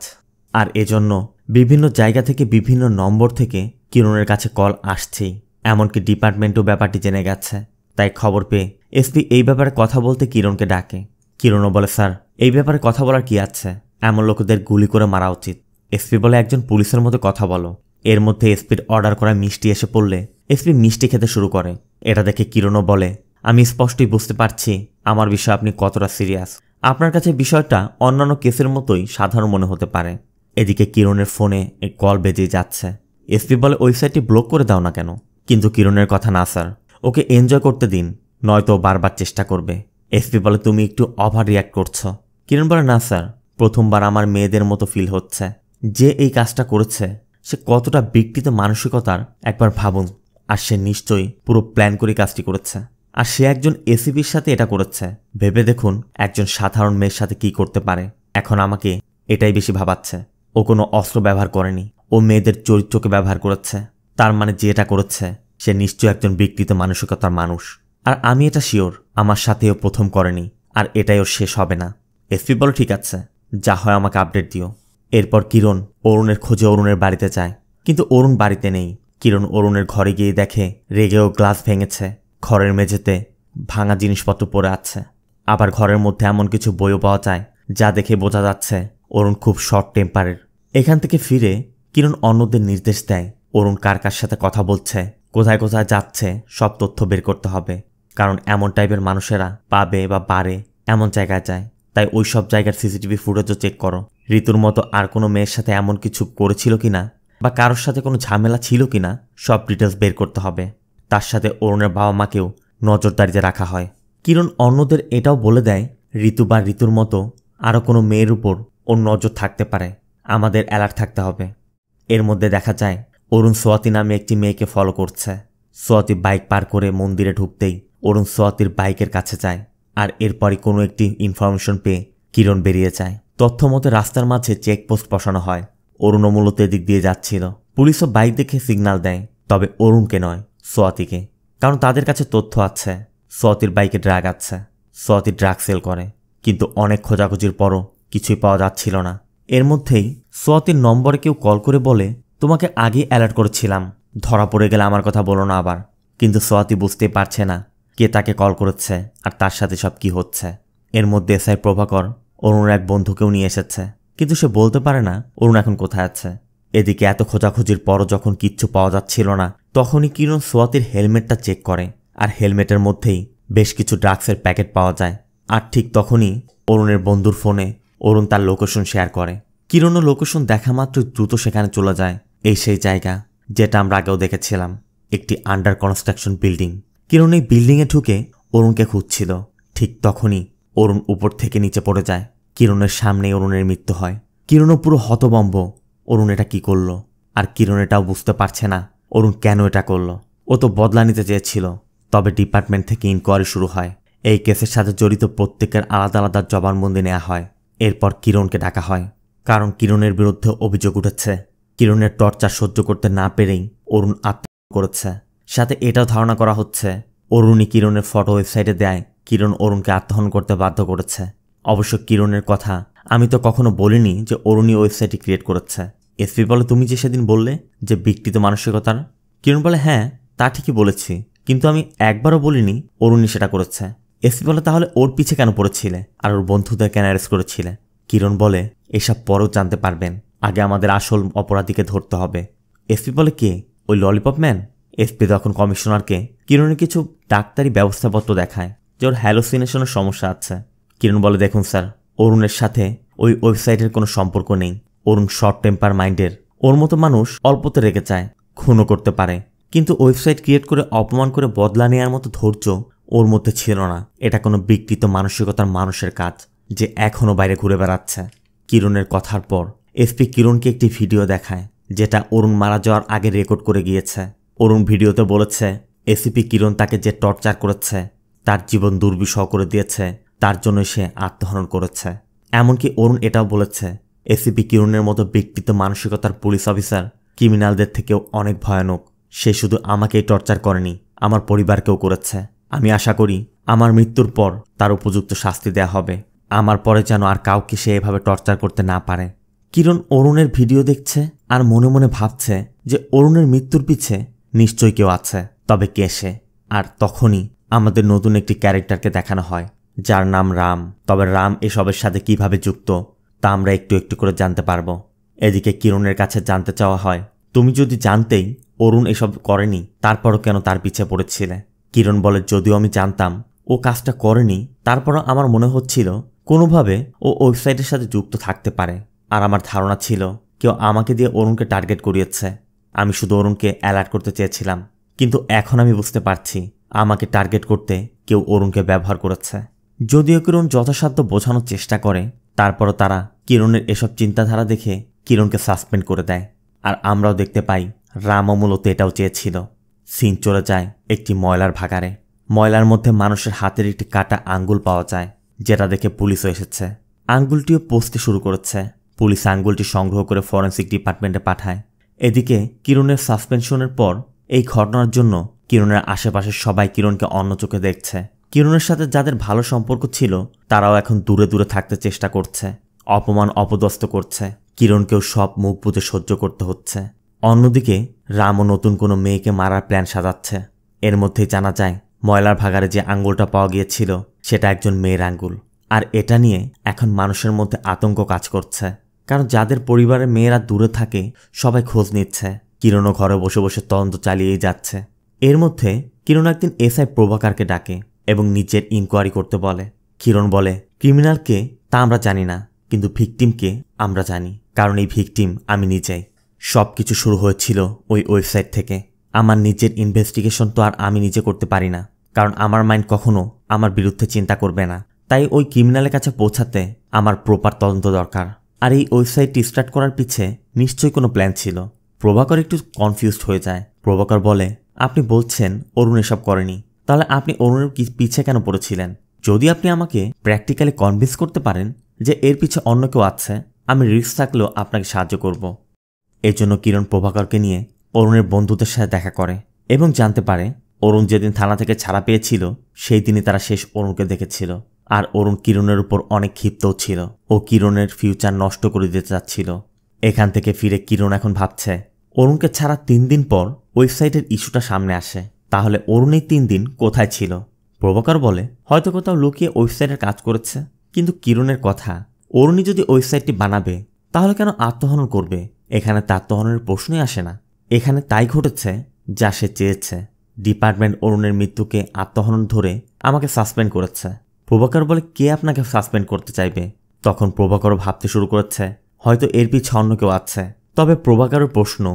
আর এজন্য বিভিন্ন জায়গা থেকে বিভিন্ন নম্বর থেকে কিরণের কাছে কল আসছেই। এমনকি ডিপার্টমেন্টও ব্যাপারটি জেনে গেছে। তাই খবর পেয়ে এসপি এই ব্যাপারে কথা বলতে কিরণকে ডাকে। কিরণও বলে, স্যার, এই ব্যাপারে কথা বলার কি আছে? এমন লোকদের গুলি করে মারা উচিত। এসপি বলে, একজন পুলিশের মতো কথা বলো। এর মধ্যে এসপির অর্ডার করা মিষ্টি এসে পড়লে এসপি মিষ্টি খেতে শুরু করে। এটা দেখে কিরণও বলে, আমি স্পষ্টই বুঝতে পারছি আমার বিষয়ে আপনি কতটা সিরিয়াস। আপনার কাছে বিষয়টা অন্যান্য কেসের মতোই সাধারণ মনে হতে পারে। এদিকে কিরণের ফোনে এক কল বেজে যাচ্ছে। এসপি বলে, ওয়েবসাইটটি ব্লক করে দাও না কেন? কিন্তু কিরণের কথা না স্যার, ওকে এনজয় করতে দিন, নয়তো বারবার চেষ্টা করবে। এসপি বলে, তুমি একটু ওভার রিয়াক্ট করছো। কিরণ বলে, না স্যার, প্রথমবার আমার মেয়েদের মতো ফিল হচ্ছে। যে এই কাজটা করেছে সে কতটা বিকৃত মানসিকতার একবার ভাবুন। আর সে নিশ্চয়ই পুরো প্ল্যান করে কাজটি করেছে। আর সে একজন এসিপির সাথে এটা করেছে। ভেবে দেখুন একজন সাধারণ মেয়ের সাথে কি করতে পারে। এখন আমাকে এটাই বেশি ভাবাচ্ছে। ও কোনো অস্ত্র ব্যবহার করেনি, ও মেয়েদের চরিত্রকে ব্যবহার করেছে। তার মানে যে এটা করেছে সে নিশ্চয়ই একজন বিকৃত মানসিকতার মানুষ। আর আমি এটা শিওর আমার সাথেও প্রথম করেনি, আর এটাই ওর শেষ হবে না। এসপি বলো, ঠিক আছে, যা হয় আমাকে আপডেট দিও। এরপর কিরণ অরুণের খোঁজে অরুণের বাড়িতে যায়, কিন্তু অরুণ বাড়িতে নেই। কিরণ অরুণের ঘরে গিয়ে দেখে রেগেও গ্লাস ভেঙেছে, ঘরের মেঝেতে ভাঙা জিনিসপত্র পড়ে আছে। আবার ঘরের মধ্যে এমন কিছু বইও পাওয়া যায় যা দেখে বোঝা যাচ্ছে অরুণ খুব শর্ট টেম্পারের। এখান থেকে ফিরে কিরণ অন্যদের নির্দেশ দেয় অরুণ কার কার সাথে কথা বলছে, কোথায় কোথায় যাচ্ছে সব তথ্য বের করতে হবে। কারণ এমন টাইপের মানুষেরা পাবে বা বারে এমন জায়গায় যায়। তাই ওই সব জায়গার সিসিটিভি ফুটেজও চেক করো। ঋতুর মতো আর কোনো মেয়ের সাথে এমন কিছু করেছিল কিনা বা কারোর সাথে কোনো ঝামেলা ছিল কিনা সব ডিটেলস বের করতে হবে। তার সাথে অরুণের বাবা মাকেও নজরদারিতে রাখা হয়। কিরণ অন্যদের এটাও বলে দেয় ঋতু বা ঋতুর মতো আরও কোনো মেয়ের উপর ওর নজর থাকতে পারে, আমাদের অ্যালার্ট থাকতে হবে। এর মধ্যে দেখা যায় অরুণ সোয়াতি নামে একটি মেয়েকে ফলো করছে। সোয়াতি বাইক পার করে মন্দিরে ঢুকতেই অরুণ সোয়াতির বাইকের কাছে যায়, আর এরপরই কোনো একটি ইনফরমেশন পেয়ে কিরণ বেরিয়ে যায়। তথ্য মতে রাস্তার মাঝে চেকপোস্ট বসানো হয়। অরুণও মূলত এদিক দিয়ে যাচ্ছিল। পুলিশও বাইক দেখে সিগন্যাল দেয়, তবে অরুণকে নয়, সোয়াতিকে। কারণ তাদের কাছে তথ্য আছে সোয়াতির বাইকে ড্রাগ আছে, সোয়াতি ড্রাগ সেল করে। কিন্তু অনেক খোঁজাখুঁজির পরও কিছুই পাওয়া যাচ্ছিল না। এর মধ্যেই সোয়াতির নম্বরে কেউ কল করে বলে, তোমাকে আগেই অ্যালার্ট করেছিলাম, ধরা পড়ে গেলে আমার কথা বলো না আবার। কিন্তু সোয়াতি বুঝতেই পারছে না কে তাকে কল করেছে আর তার সাথে সব কি হচ্ছে। এর মধ্যে এসআই প্রভাকর অরুণের এক বন্ধুকেও নিয়ে এসেছে, কিন্তু সে বলতে পারে না অরুণ এখন কোথায় আছে। এদিকে এত খোঁজাখুঁজির পরও যখন কিচ্ছু পাওয়া যাচ্ছিল না, তখনই কিরণ সোয়াতির হেলমেটটা চেক করে, আর হেলমেটের মধ্যেই বেশ কিছু ড্রাগসের প্যাকেট পাওয়া যায়। আর ঠিক তখনই অরুণের বন্ধুর ফোনে অরুণ তার লোকেশন শেয়ার করে। কিরণও লোকেশন দেখা মাত্র দ্রুত সেখানে চলে যায়। এই সেই জায়গা যেটা আমরা আগেও দেখেছিলাম, একটি আন্ডার কনস্ট্রাকশন বিল্ডিং। কিরণ এই বিল্ডিংয়ে ঢুকে অরুণকে খুঁজছিল। ঠিক তখনই অরুণ উপর থেকে নিচে পড়ে যায়। কিরণের সামনেই অরুণের মৃত্যু হয়। কিরণও পুরো হতভম্ব, অরুণ এটা কি করলো। আর কিরণ এটাও বুঝতে পারছে না অরুণ কেন এটা করলো। ও তো বদলা নিতে চেয়েছিল। তবে ডিপার্টমেন্ট থেকে ইনকোয়ারি শুরু হয়। এই কেসের সাথে জড়িত প্রত্যেকের আলাদা আলাদা জবানবন্দি নেওয়া হয়। এরপর কিরণকে ডাকা হয়, কারণ কিরণের বিরুদ্ধে অভিযোগ উঠেছে কিরণের টর্চার সহ্য করতে না পেরেই অরুণ আত্মহত্যা করেছে। সাথে এটাও ধারণা করা হচ্ছে অরুণই কিরণের ফটো ওয়েবসাইটে দেয় কিরণ অরুণকে আত্মহত্যা করতে বাধ্য করেছে। অবশ্য কিরণের কথা আমি তো কখনো বলিনি যে অরুণই ওয়েবসাইটটি ক্রিয়েট করেছে। এসপি বলে, তুমি যে সেদিন বললে যে বিকৃত মানসিকতার। কিরণ বলে, হ্যাঁ তা ঠিকই বলেছি, কিন্তু আমি একবারও বলিনি অরুণই সেটা করেছে। এসপি বলে, তাহলে ওর পিছে কেন পড়েছিলে আর ওর বন্ধুদের কেন অ্যারেস্ট করেছিলে? কিরণ বলে, এসব পরেও জানতে পারবেন, আগে আমাদের আসল অপরাধীকে ধরতে হবে। এসপি বলে, কে? ওই ললিপপ ম্যান? এসপি তখন কমিশনারকে কিরণের কিছু ডাক্তারি ব্যবস্থাপত্র দেখায় যে ওর হ্যালোসিনেশনের সমস্যা আছে। কিরণ বলে, দেখুন স্যার, অরুণের সাথে ওই ওয়েবসাইটের কোনো সম্পর্ক নেই। অরুণ শর্ট টেম্পার মাইন্ডের, ওর মতো মানুষ অল্পতে রেগে যায়, খুনও করতে পারে। কিন্তু ওয়েবসাইট ক্রিয়েট করে অপমান করে বদলা নেওয়ার মতো ধৈর্য ওর মধ্যে ছিল না। এটা কোনো বিকৃত মানসিকতার মানুষের কাজ যে এখনও বাইরে ঘুরে বেড়াচ্ছে। কিরণের কথার পর এসপি কিরণকে একটি ভিডিও দেখায় যেটা অরুণ মারা যাওয়ার আগে রেকর্ড করে গিয়েছে। অরুণ ভিডিওতে বলেছে এসিপি কিরণ তাকে যে টর্চার করেছে, তার জীবন দুর্বিষহ করে দিয়েছে, তার জন্য সে আত্মহনন করেছে। এমনকি অরুণ এটাও বলেছে এসিপি কিরণের মতো বিকৃত মানসিকতার পুলিশ অফিসার ক্রিমিনালদের থেকেও অনেক ভয়ানক। সে শুধু আমাকেই টর্চার করেনি, আমার পরিবারকেও করেছে। আমি আশা করি আমার মৃত্যুর পর তার উপযুক্ত শাস্তি দেয়া হবে। আমার পরে যেন আর কাউকে সে এভাবে টর্চার করতে না পারে। কিরণ অরুণের ভিডিও দেখছে আর মনে মনে ভাবছে যে অরুণের মৃত্যুর পিছে নিশ্চয়ই কেউ আছে, তবে কে সে? আর তখনই আমাদের নতুন একটি ক্যারেক্টারকে দেখানো হয় যার নাম রাম। তবে রাম এসবের সাথে কিভাবে যুক্ত তা আমরা একটু একটু করে জানতে পারবো। এদিকে কিরণের কাছে জানতে চাওয়া হয়, তুমি যদি জানতেই অরুণ এসব করেনি, তারপরও কেন তার পিছে পড়েছিলে? কিরণ বলে, যদিও আমি জানতাম ও কাজটা করেনি, তারপরও আমার মনে হচ্ছিল কোনোভাবে ও ওয়েবসাইটের সাথে যুক্ত থাকতে পারে। আর আমার ধারণা ছিল কেউ আমাকে দিয়ে অরুণকে টার্গেট করিয়েছে। আমি শুধু অরুণকে অ্যালার্ট করতে চেয়েছিলাম, কিন্তু এখন আমি বুঝতে পারছি আমাকে টার্গেট করতে কেউ অরুণকে ব্যবহার করেছে। যদিও কিরণ যথাসাধ্য বোঝানোর চেষ্টা করে, তারপরও তারা কিরণের এসব চিন্তাধারা দেখে কিরণকে সাসপেন্ড করে দেয়। আর আমরাও দেখতে পাই রামও মূলত এটাও চেয়েছিল। সিন চলে যায় একটি ময়লার ভাগাড়ে। ময়লার মধ্যে মানুষের হাতের একটি কাটা আঙ্গুল পাওয়া যায়, যেটা দেখে পুলিশও এসেছে। আঙ্গুলটিও পচতে শুরু করেছে। পুলিশ আঙ্গুলটি সংগ্রহ করে ফরেন্সিক ডিপার্টমেন্টে পাঠায়। এদিকে কিরণের সাসপেনশনের পর এই ঘটনার জন্য কিরণের আশেপাশের সবাই কিরণকে অন্য চোখে দেখছে। কিরণের সাথে যাদের ভালো সম্পর্ক ছিল তারাও এখন দূরে দূরে থাকতে চেষ্টা করছে, অপমান অপদস্থ করছে। কিরণকেও সব মুখ বুঝে সহ্য করতে হচ্ছে। অন্যদিকে রামও নতুন কোনো মেয়েকে মারার প্ল্যান সাজাচ্ছে। এর মধ্যেই জানা যায় ময়লার ভাগাড়ে যে আঙ্গুলটা পাওয়া গিয়েছিল সেটা একজন মেয়ের আঙ্গুল। আর এটা নিয়ে এখন মানুষের মধ্যে আতঙ্ক কাজ করছে, কারণ যাদের পরিবারের মেয়েরা দূরে থাকে সবাই খোঁজ নিচ্ছে কিরণও ঘরে বসে বসে তদন্ত চালিয়েই যাচ্ছে। এর মধ্যে কিরণ একদিন এসআই প্রভাকরকে ডাকে এবং নিজের ইনকোয়ারি করতে বলে। কিরণ বলে, ক্রিমিনালকে তা আমরা জানি না, কিন্তু ভিকটিমকে আমরা জানি, কারণ এই ভিকটিম আমি নিজেই। সবকিছু শুরু হয়েছিল ওই ওয়েবসাইট থেকে। আমার নিজের ইনভেস্টিগেশন তো আর আমি নিজে করতে পারি না, কারণ আমার মাইন্ড কখনো আমার বিরুদ্ধে চিন্তা করবে না। তাই ওই ক্রিমিনালের কাছে পৌঁছাতে আমার প্রপার তদন্ত দরকার। আর এই ওয়েবসাইটটি স্টার্ট করার পিছে নিশ্চয়ই কোনো প্ল্যান ছিল। প্রভাকর একটু কনফিউজড হয়ে যায়। প্রভাকর বলে, আপনি বলছেন অরুণ এসব করেনি, তাহলে আপনি অরুণের পিছে কেন পড়েছিলেন? যদি আপনি আমাকে প্র্যাকটিক্যালি কনভিন্স করতে পারেন যে এর পিছে অন্য কেউ আছে, আমি রিস্ক থাকলেও আপনাকে সাহায্য করব। এর জন্য কিরণ প্রভাকরকে নিয়ে অরুণের বন্ধুদের সাথে দেখা করে এবং জানতে পারে অরুণ যেদিন থানা থেকে ছাড়া পেয়েছিল সেই দিনই তারা শেষ অরুণকে দেখেছিল। আর অরুণ কিরণের উপর অনেক ক্ষিপ্তও ছিল। ও কিরণের ফিউচার নষ্ট করে দিতে চাচ্ছিল। এখান থেকে ফিরে কিরণ এখন ভাবছে, অরুণকে ছাড়া 3 দিন পর ওয়েবসাইটের ইস্যুটা সামনে আসে, তাহলে অরুণ এই 3 দিন কোথায় ছিল? প্রভাকর বলে, হয়তো কোথাও লুকিয়ে ওয়েবসাইটের কাজ করেছে। কিন্তু কিরণের কথা, অরুণই যদি ওয়েবসাইটটি বানাবে তাহলে কেন আত্মহনন করবে? এখানে তার আত্মহননের প্রশ্নই আসে না। এখানে তাই ঘটেছে যা সে চেয়েছে। ডিপার্টমেন্ট অরুণের মৃত্যুকে আত্মহনন ধরে আমাকে সাসপেন্ড করেছে। প্রভাকর বলে, কে আপনাকে সাসপেন্ড করতে চাইবে? তখন প্রভাকর ভাবতে শুরু করেছে হয়তো এর পিছে অন্য কেউ আছে। তবে প্রভাকরের প্রশ্ন,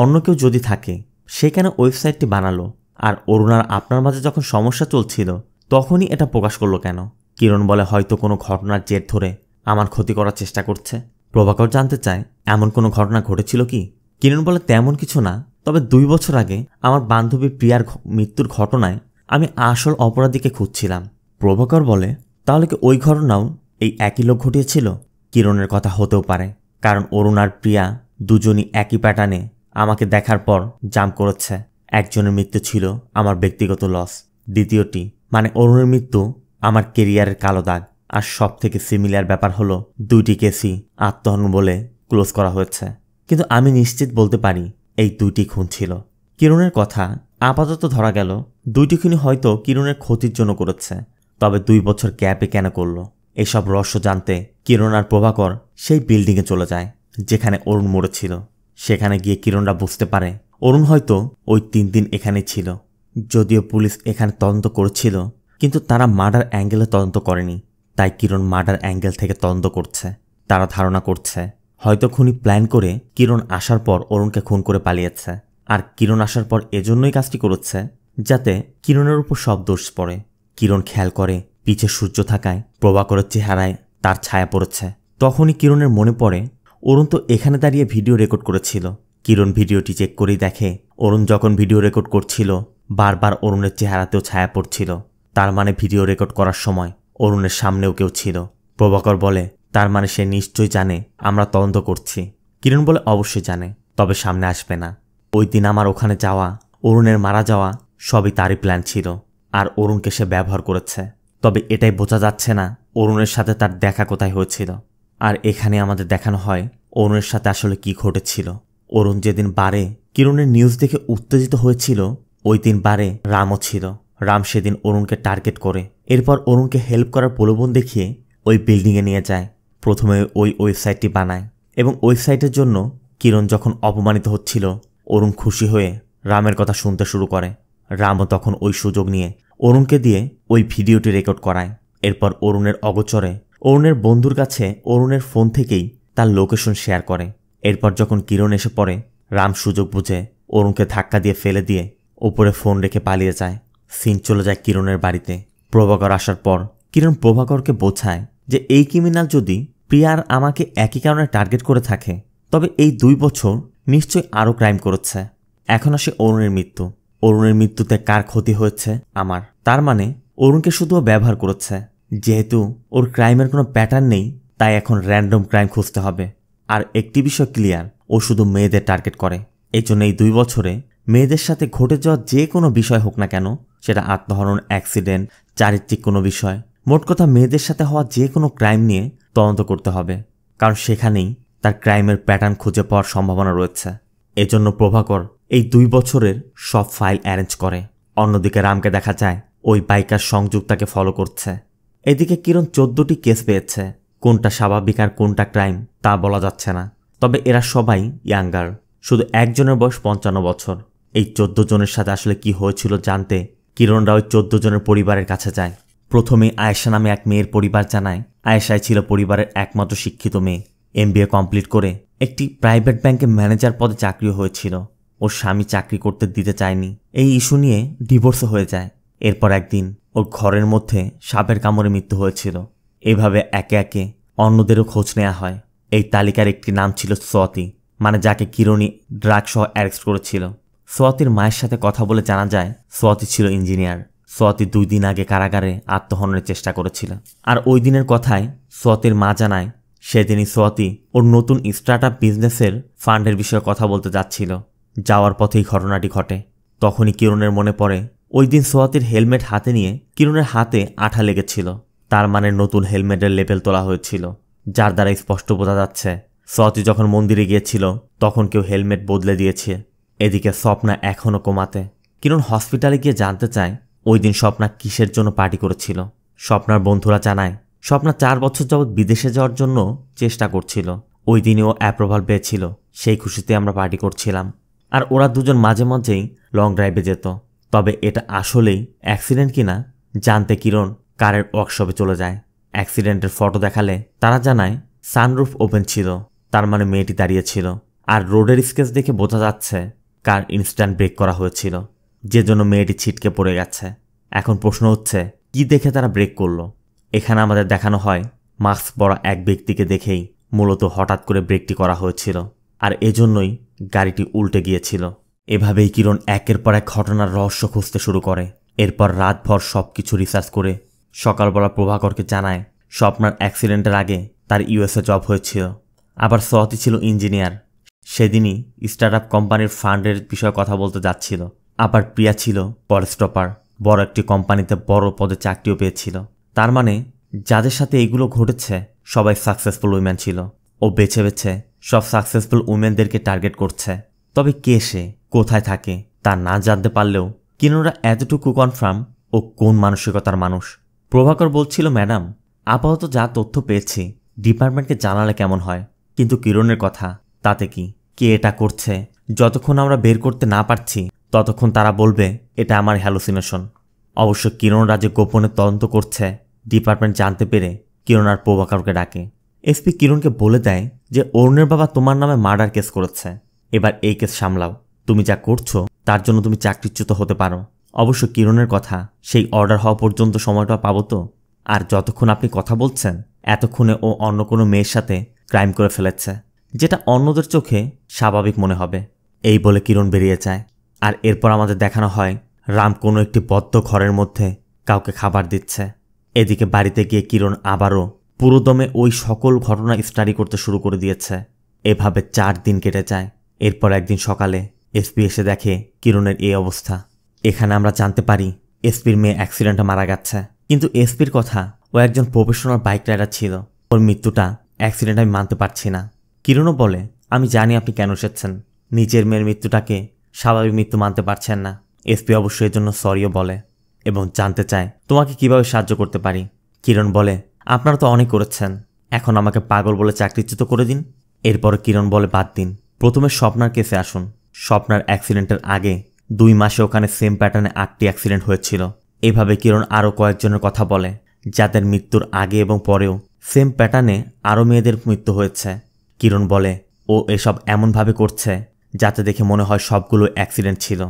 অন্য কেউ যদি থাকে সে কেন ওয়েবসাইটটি বানালো? আর অরুণ আর আপনার মাঝে যখন সমস্যা চলছিল তখনই এটা প্রকাশ করলো কেন? কিরণ বলে, হয়তো কোনো ঘটনার জের ধরে আমার ক্ষতি করার চেষ্টা করছে। প্রভাকর জানতে চায়, এমন কোনো ঘটনা ঘটেছিল কি? কিরণ বলে, তেমন কিছু না, তবে 2 বছর আগে আমার বান্ধবী প্রিয়ার মৃত্যুর ঘটনায় আমি আসল অপরাধীকে খুঁজছিলাম। প্রভাকর বলে, তাহলে কি ওই ঘটনাও এই একই লোক ঘটিয়েছিল? কিরণের কথা হতেও পারে, কারণ অরুণ আর প্রিয়া দুজনই একই প্যাটার্নে আমাকে দেখার পর জাম্প করেছে। একজনের মৃত্যু ছিল আমার ব্যক্তিগত লস, দ্বিতীয়টি মানে অরুণের মৃত্যু আমার কেরিয়ারের কালো দাগ। আর সব থেকে সিমিলার ব্যাপার হলো 2টি কেসই আত্মহনন বলে ক্লোজ করা হয়েছে। কিন্তু আমি নিশ্চিত বলতে পারি এই 2টি খুন ছিল। কিরণের কথা আপাতত ধরা গেল 2টি খুনই হয়তো কিরণের ক্ষতির জন্য করেছে। তবে 2 বছর গ্যাপে কেন করলো? এসব রহস্য জানতে কিরণ আর প্রভাকর সেই বিল্ডিংয়ে চলে যায় যেখানে অরুণ মরেছিল। সেখানে গিয়ে কিরণরা বুঝতে পারে অরুণ হয়তো ওই 3 দিন এখানে ছিল। যদিও পুলিশ এখানে তদন্ত করেছিল, কিন্তু তারা মার্ডার অ্যাঙ্গেলে তদন্ত করেনি। তাই কিরণ মার্ডার অ্যাঙ্গেল থেকে তদন্ত করছে। তারা ধারণা করছে হয়তো খুনি প্ল্যান করে কিরণ আসার পর অরুণকে খুন করে পালিয়েছে। আর কিরণ আসার পর এজন্যই কাজটি করেছে যাতে কিরণের উপর সব দোষ পড়ে। কিরণ খেয়াল করে পিছে সূর্য থাকায় প্রভাকরের চেহারায় তার ছায়া পড়েছে। তখনই কিরণের মনে পড়ে অরুণ তো এখানে দাঁড়িয়ে ভিডিও রেকর্ড করেছিল। কিরণ ভিডিওটি চেক করেই দেখে অরুণ যখন ভিডিও রেকর্ড করছিল বারবার অরুণের চেহারাতেও ছায়া পড়ছিল। তার মানে ভিডিও রেকর্ড করার সময় অরুণের সামনেও কেউ ছিল। প্রভাকর বলে, তার মানে সে নিশ্চয়ই জানে আমরা তদন্ত করছি। কিরণ বলে, অবশ্যই জানে, তবে সামনে আসবে না। ওই দিন আমার ওখানে যাওয়া, অরুণের মারা যাওয়া সবই তারই প্ল্যান ছিল। আর অরুণকে সে ব্যবহার করেছে। তবে এটাই বোঝা যাচ্ছে না অরুণের সাথে তার দেখা কোথায় হয়েছিল। আর এখানে আমাদের দেখানো হয় অরুণের সাথে আসলে কি ঘটেছিল। অরুণ যেদিন বারে কিরণের নিউজ দেখে উত্তেজিত হয়েছিল, ওই দিন বারে রামও ছিল। রাম সেদিন অরুণকে টার্গেট করে এরপর অরুণকে হেল্প করার প্রলোভন দেখিয়ে ওই বিল্ডিংয়ে নিয়ে যায়। প্রথমে ওই ওয়েবসাইটটি বানায় এবং ওয়েবসাইটের জন্য কিরণ যখন অপমানিত হচ্ছিল অরুণ খুশি হয়ে রামের কথা শুনতে শুরু করে। রামও তখন ওই সুযোগ নিয়ে অরুণকে দিয়ে ওই ভিডিওটি রেকর্ড করায়। এরপর অরুণের অগোচরে অরুণের বন্ধুর কাছে অরুণের ফোন থেকেই তার লোকেশন শেয়ার করে। এরপর যখন কিরণ এসে পড়ে রাম সুযোগ বুঝে অরুণকে ধাক্কা দিয়ে ফেলে দিয়ে উপরে ফোন রেখে পালিয়ে যায়। সিন চলে যায় কিরণের বাড়িতে। প্রভাকর আসার পর কিরণ প্রভাকরকে বোঝায় যে এই ক্রিমিনাল যদি প্রিয়ার আমাকে একই কারণে টার্গেট করে থাকে তবে এই 2 বছর নিশ্চয়ই আরও ক্রাইম করেছে। এখন আসে অরুণের মৃত্যু। অরুণের মৃত্যুতে কার ক্ষতি হয়েছে? আমার। তার মানে অরুণকে শুধু ব্যবহার করেছে। যেহেতু ওর ক্রাইমের কোনো প্যাটার্ন নেই তাই এখন র্যান্ডম ক্রাইম খুঁজতে হবে। আর একটি বিষয় ক্লিয়ার, ও শুধু মেয়েদের টার্গেট করে। এই জন্য এই 2 বছরে মেয়েদের সাথে ঘটে যাওয়া যে কোনো বিষয় হোক না কেন, সেটা আত্মহনন, অ্যাক্সিডেন্ট, চারিত্রিক কোনো বিষয়, মোট কথা মেয়েদের সাথে হওয়া যে কোনো ক্রাইম নিয়ে তদন্ত করতে হবে, কারণ সেখানেই তার ক্রাইমের প্যাটার্ন খুঁজে পাওয়ার সম্ভাবনা রয়েছে। এজন্য প্রভাকর এই 2 বছরের সব ফাইল অ্যারেঞ্জ করে। অন্যদিকে রামকে দেখা যায় ওই বাইকার সংযুক্তাকে ফলো করছে। এদিকে কিরণ 14টি কেস পেয়েছে। কোনটা স্বাভাবিক আর কোনটা ক্রাইম তা বলা যাচ্ছে না। তবে এরা সবাই ইয়াঙ্গার। শুধু একজনের বয়স 55 বছর। এই 14 জনের সাথে আসলে কি হয়েছিল জানতে কিরণরা ওই 14 জনের পরিবারের কাছে যায়। প্রথমে আয়েশা নামে এক মেয়ের পরিবার জানায় আয়েশাই ছিল পরিবারের একমাত্র শিক্ষিত মেয়ে। MBA কমপ্লিট করে একটি প্রাইভেট ব্যাংকে ম্যানেজার পদে চাকরিও হয়েছিল। ওর স্বামী চাকরি করতে দিতে চায়নি। এই ইস্যু নিয়ে ডিভোর্সও হয়ে যায়। এরপর একদিন ওর ঘরের মধ্যে সাপের কামড়ে মৃত্যু হয়েছিল। এভাবে একে একে অন্যদেরও খোঁজ নেওয়া হয়। এই তালিকার একটি নাম ছিল সোয়াতি, মানে যাকে কিরণী ড্রাগ সহ অ্যারেস্ট করেছিল। সোয়াতির মায়ের সাথে কথা বলে জানা যায় সোয়াতি ছিল ইঞ্জিনিয়ার। সোয়াতি 2 দিন আগে কারাগারে আত্মহননের চেষ্টা করেছিল। আর ওই দিনের কথায় সোয়াতির মা জানায় সেদিনই সোয়াতি ওর নতুন স্টার্টআপ বিজনেসের ফান্ডের বিষয়ে কথা বলতে যাচ্ছিল। যাওয়ার পথেই ঘটনাটি ঘটে। তখনই কিরণের মনে পড়ে ওই দিন সোয়াতির হেলমেট হাতে নিয়ে কিরণের হাতে আঠা লেগেছিল। তার মানে নতুন হেলমেটের লেবেল তোলা হয়েছিল, যার দ্বারা স্পষ্ট বোঝা যাচ্ছে সোয়াতি যখন মন্দিরে গিয়েছিল তখন কেউ হেলমেট বদলে দিয়েছে। এদিকে স্বপ্না এখনও কোমাতে। কিরণ হসপিটালে গিয়ে জানতে চায় ওই দিন স্বপ্না কিসের জন্য পার্টি করেছিল। স্বপ্নার বন্ধুরা জানায় স্বপ্না 4 বছর যাবৎ বিদেশে যাওয়ার জন্য চেষ্টা করছিল। ওই দিনেও অ্যাপ্রুভাল পেয়েছিল, সেই খুশিতে আমরা পার্টি করছিলাম। আর ওরা দুজন মাঝে মাঝেই লং ড্রাইভে যেত। তবে এটা আসলেই অ্যাক্সিডেন্ট কিনা জানতে কিরণ কারের ওয়ার্কশপে চলে যায়। অ্যাক্সিডেন্টের ফটো দেখালে তারা জানায় সানরুফ ওপেন ছিল, তার মানে মেয়েটি দাঁড়িয়ে ছিল। আর রোডের স্কেচ দেখে বোঝা যাচ্ছে কার ইনস্ট্যান্ট ব্রেক করা হয়েছিল, যে জন্য মেয়েটি ছিটকে পড়ে গেছে। এখন প্রশ্ন হচ্ছে কি দেখে তারা ব্রেক করলো। এখানে আমাদের দেখানো হয় মাস্ক পরা এক ব্যক্তিকে দেখেই মূলত হঠাৎ করে ব্রেকটি করা হয়েছিল, আর এজন্যই গাড়িটি উল্টে গিয়েছিল। এভাবেই কিরণ একের পর এক ঘটনার রহস্য খুঁজতে শুরু করে। এরপর রাতভর সবকিছু রিসার্চ করে সকালবেলা প্রভাকরকে জানায় স্বপ্নার অ্যাক্সিডেন্টের আগে তার USA জব হয়েছিল। আবার সোয়াতি ছিল ইঞ্জিনিয়ার, সেদিনই স্টার্টআপ কোম্পানির ফান্ডের বিষয়ে কথা বলতে যাচ্ছিল। আবার প্রিয়া ছিল কলেজ টপার, বড় একটি কোম্পানিতে বড় পদে চাকরিও পেয়েছিল। তার মানে যাদের সাথে এইগুলো ঘটেছে সবাই সাকসেসফুল উইমেন ছিল। ও বেছে বেছে সব সাকসেসফুল উইমেনদেরকে টার্গেট করছে। তবে কে সে, কোথায় থাকে তা না জানতে পারলেও কিরণরা এতটুকু কনফার্ম ও কোন মানসিকতার মানুষ। প্রভাকর বলছিল ম্যাডাম আপাতত যা তথ্য পেয়েছি ডিপার্টমেন্টকে জানালে কেমন হয়, কিন্তু কিরণের কথা তাতে কি, কে এটা করছে যতক্ষণ আমরা বের করতে না পারছি ততক্ষণ তারা বলবে এটা আমার হ্যালুসিনেশন। অবশ্য কিরণ রাজে গোপনে তদন্ত করছে ডিপার্টমেন্ট জানতে পেরে কিরণ আর প্রভাকরকে ডাকে। SP কিরণকে বলে দেয় যে অরুণের বাবা তোমার নামে মার্ডার কেস করেছে, এবার এই কেস সামলাও। তুমি যা করছো তার জন্য তুমি চাকরিচ্যুত হতে পারো। অবশ্য কিরণের কথা সেই অর্ডার হওয়া পর্যন্ত সময়টা পাবো তো। আর যতক্ষণ আপনি কথা বলছেন এতক্ষণে ও অন্য কোনো মেয়ের সাথে ক্রাইম করে ফেলেছে, যেটা অন্যদের চোখে স্বাভাবিক মনে হবে। এই বলে কিরণ বেরিয়ে যায়। আর এরপর আমাদের দেখানো হয় রাম কোনো একটি বদ্ধ ঘরের মধ্যে কাউকে খাবার দিচ্ছে। এদিকে বাড়িতে গিয়ে কিরণ আবারও পুরোদমে ওই সকল ঘটনা স্টাডি করতে শুরু করে দিয়েছে। এভাবে 4 দিন কেটে যায়। এরপর একদিন সকালে SP এসে দেখে কিরণের এই অবস্থা। এখানে আমরা জানতে পারি SPর মেয়ে অ্যাক্সিডেন্টে মারা গেছে। কিন্তু SPর কথা ও একজন প্রফেশনাল বাইক রাইডার ছিল। ওর মৃত্যুটা অ্যাক্সিডেন্ট আমি মানতে পারছি না। কিরণও বলে আমি জানি আপনি কেন এসেছেন, নিজের মেয়ের মৃত্যুটাকে স্বাভাবিক মৃত্যু মানতে পারছেন না। SP অবশ্যই এর জন্য সরিও বলে এবং জানতে চায় তোমাকে কিভাবে সাহায্য করতে পারি। কিরণ বলে আপনারা তো অনেক করেছেন, এখন আমাকে পাগল বলে চাকরিচ্যুত করে দিন। এরপর কিরণ বলে বাদ দিন, প্রথমে স্বপ্নার কেসে আসুন। স্বপ্নার অ্যাক্সিডেন্টের আগে 2 মাসে ওখানে সেম প্যাটার্নে 8টি অ্যাক্সিডেন্ট হয়েছিল। এভাবে কিরণ আরও কয়েকজনের কথা বলে যাদের মৃত্যুর আগে এবং পরেও সেম প্যাটার্নে আরও মেয়েদের মৃত্যু হয়েছে। কিরণ বলে ও এসব এমনভাবে করছে যাতে দেখে মনে হয় সবগুলো অ্যাক্সিডেন্ট ছিল।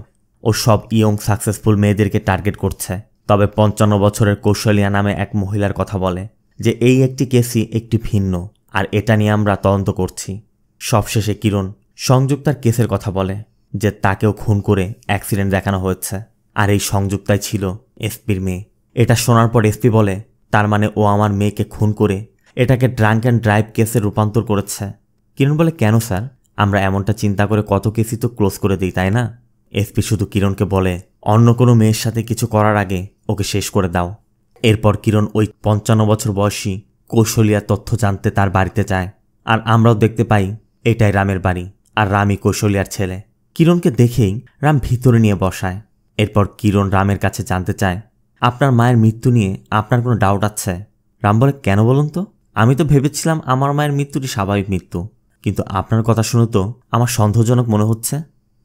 ও সব ইয়ং সাকসেসফুল মেয়েদেরকে টার্গেট করছে। তবে 55 বছরের কৌশলিয়া নামে এক মহিলার কথা বলে যে এই একটি কেসই একটি ভিন্ন, আর এটা নিয়ে আমরা তদন্ত করছি। সবশেষে কিরণ সংযুক্তার কেসের কথা বলে যে তাকেও খুন করে অ্যাক্সিডেন্ট দেখানো হয়েছে, আর এই সংযুক্তাই ছিল SPর মেয়ে। এটা শোনার পর SP বলে তার মানে ও আমার মেয়েকে খুন করে এটাকে ড্রাঙ্ক অ্যান্ড ড্রাইভ কেসে রূপান্তর করেছে। কিরণ বলে কেন স্যার, আমরা এমনটা চিন্তা করে কত কেসই তো ক্লোজ করে দিই, তাই না? SP শুধু কিরণকে বলে অন্য কোনো মেয়ের সাথে কিছু করার আগে ওকে শেষ করে দাও। এরপর কিরণ ওই 55 বছর বয়সী কৌশলিয়ার তথ্য জানতে তার বাড়িতে যায়। আর আমরাও দেখতে পাই এটাই রামের বাড়ি, আর রামই কৌশলিয়ার ছেলে। কিরণকে দেখেই রাম ভিতরে নিয়ে বসায়। এরপর কিরণ রামের কাছে জানতে চায় আপনার মায়ের মৃত্যু নিয়ে আপনার কোনো ডাউট আছে? রাম বলে কেন বলুন তো, আমি তো ভেবেছিলাম আমার মায়ের মৃত্যুটি স্বাভাবিক মৃত্যু, কিন্তু আপনার কথা শুনে তো আমার সন্দেহজনক মনে হচ্ছে।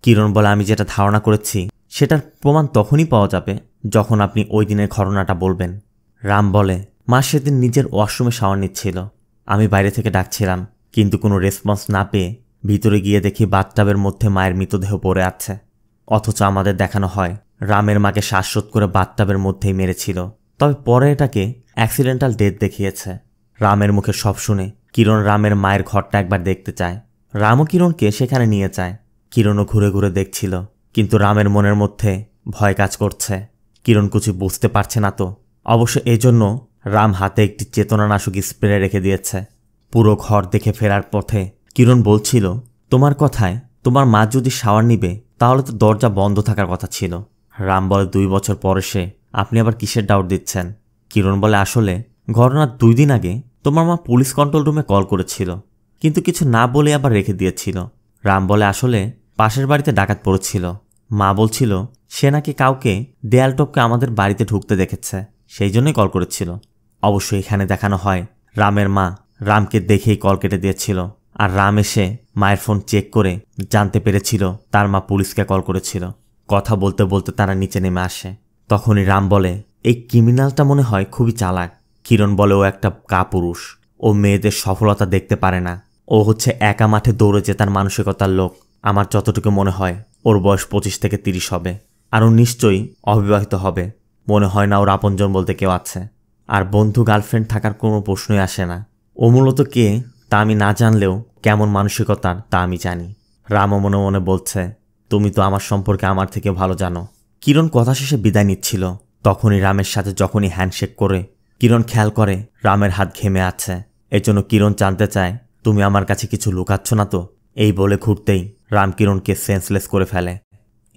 কিরণ বলে, আমি যেটা ধারণা করেছি সেটার প্রমাণ তখনই পাওয়া যাবে যখন আপনি ওই দিনের ঘটনাটা বলবেন। রাম বলে, মা সেদিন নিজের ওয়াশরুমে শাওয়ার নিচ্ছিল। আমি বাইরে থেকে ডাকছিলাম, কিন্তু কোনো রেসপন্স না পেয়ে ভিতরে গিয়ে দেখি বাথটাবের মধ্যে মায়ের মৃতদেহ পড়ে আছে। অথচ আমাদের দেখানো হয় রামের মাকে শ্বাসরোধ করে বাথটাবের মধ্যেই মেরেছিল। তবে পরে এটাকে অ্যাক্সিডেন্টাল ডেথ দেখিয়েছে। রামের মুখে সব শুনে কিরণ রামের মায়ের ঘরটা একবার দেখতে চায়। রামও কিরণকে সেখানে নিয়ে যায়। কিরণও ঘুরে ঘুরে দেখছিল, কিন্তু রামের মনের মধ্যে ভয় কাজ করছে। কিরণ কিছু বুঝতে পারছে না তো। অবশ্য এজন্য রাম হাতে একটি চেতনানাশক স্প্রে রেখে দিয়েছে। পুরো ঘর দেখে ফেরার পথে কিরণ বলছিল, তোমার কথায় তোমার মা যদি শাওয়ার নিবে তাহলে তো দরজা বন্ধ থাকার কথা ছিল। রাম বলে, 2 বছর পরে সে আপনি আবার কিসের ডাউট দিচ্ছেন? কিরণ বলে, আসলে ঘটনার 2 দিন আগে তোমার মা পুলিশ কন্ট্রোল রুমে কল করেছিল, কিন্তু কিছু না বলে আবার রেখে দিয়েছিল। রাম বলে, আসলে পাশের বাড়িতে ডাকাত পড়েছিল। মা বলছিল সে নাকি কাউকে দেয়াল টপকে আমাদের বাড়িতে ঢুকতে দেখেছে, সেই জন্যই কল করেছিল। অবশ্য এখানে দেখানো হয় রামের মা রামকে দেখেই কল কেটে দিয়েছিল, আর রাম এসে মায়ের ফোন চেক করে জানতে পেরেছিল তার মা পুলিশকে কল করেছিল। কথা বলতে বলতে তারা নিচে নেমে আসে। তখনই রাম বলে, এই ক্রিমিনালটা মনে হয় খুবই চালাক। কিরণ বলে, ও একটা কাপুরুষ, ও মেয়েদের সফলতা দেখতে পারে না। ও হচ্ছে একা মাঠে দৌড়ে জেতার মানসিকতার লোক। আমার যতটুকু মনে হয় ওর বয়স 25 থেকে 30 হবে, আর ও নিশ্চয়ই অবিবাহিত হবে। মনে হয় না ওর আপনজন বলতে কেউ আছে, আর বন্ধু গার্লফ্রেন্ড থাকার কোনো প্রশ্নই আসে না। ও মূলত কে তা আমি না জানলেও কেমন মানসিকতার তা আমি জানি। রামও মনে মনে বলছে, তুমি তো আমার সম্পর্কে আমার থেকে ভালো জানো। কিরণ কথা শেষে বিদায় নিচ্ছিল, তখনই রামের সাথে যখনই হ্যান্ডশেক করে কিরণ খেয়াল করে রামের হাত ঘেমে আছে। এজন্য কিরণ জানতে চায়, তুমি আমার কাছে কিছু লুকাচ্ছ না তো? এই বলে ঘুরতেই রাম কিরণকে সেন্সলেস করে ফেলে।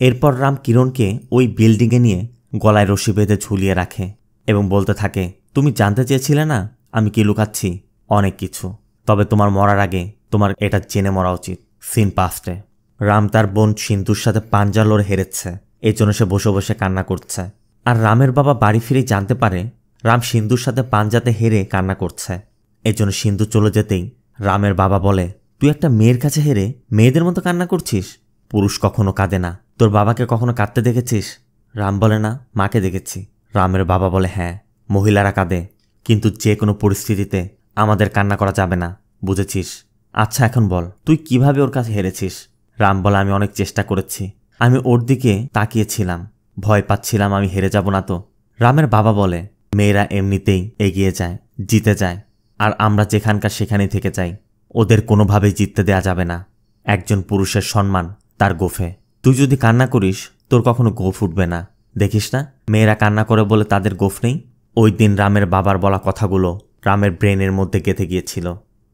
এরপর রাম কিরণকে ওই বিল্ডিংয়ে নিয়ে গলায় রশি বেঁধে ঝুলিয়ে রাখে এবং বলতে থাকে, তুমি জানতে চেয়েছিলে না আমি কি লুকাচ্ছি? অনেক কিছু। তবে তোমার মরার আগে তোমার এটা জেনে মরা উচিত। সিন পাস্টে রাম তার বোন সিন্ধুর সাথে পাঞ্জা লড়ে হেরেছে, এই জন্য সে বসে বসে কান্না করছে। আর রামের বাবা বাড়ি ফিরেই জানতে পারে রাম সিন্ধুর সাথে পাঞ্জাতে হেরে কান্না করছে। এই জন্য সিন্ধু চলে যেতেই রামের বাবা বলে, তুই একটা মেয়ের কাছে হেরে মেয়েদের মতো কান্না করছিস? পুরুষ কখনো কাঁদে না। তোর বাবাকে কখনো কাঁদতে দেখেছিস? রাম বলে, না, মাকে দেখেছি। রামের বাবা বলে, হ্যাঁ, মহিলারা কাঁদে, কিন্তু যে কোনো পরিস্থিতিতে আমাদের কান্না করা যাবে না, বুঝেছিস? আচ্ছা এখন বল, তুই কিভাবে ওর কাছে হেরেছিস? রাম বলে, আমি অনেক চেষ্টা করেছি। আমি ওর দিকে তাকিয়েছিলাম, ভয় পাচ্ছিলাম আমি হেরে যাব না তো। রামের বাবা বলে, মেয়েরা এমনিতেই এগিয়ে যায়, জিতে যায়, আর আমরা যেখানকার সেখানেই থেকে যাই। ওদের কোনোভাবেই জিততে দেয়া যাবে না। একজন পুরুষের সম্মান তার গোফে। তুই যদি কান্না করিস তোর কখনো গোফ উঠবে না। দেখিস না মেয়েরা কান্না করে বলে তাদের গোফ নেই? ওই দিন রামের বাবার বলা কথাগুলো রামের ব্রেনের মধ্যে গেঁথে গিয়েছিল।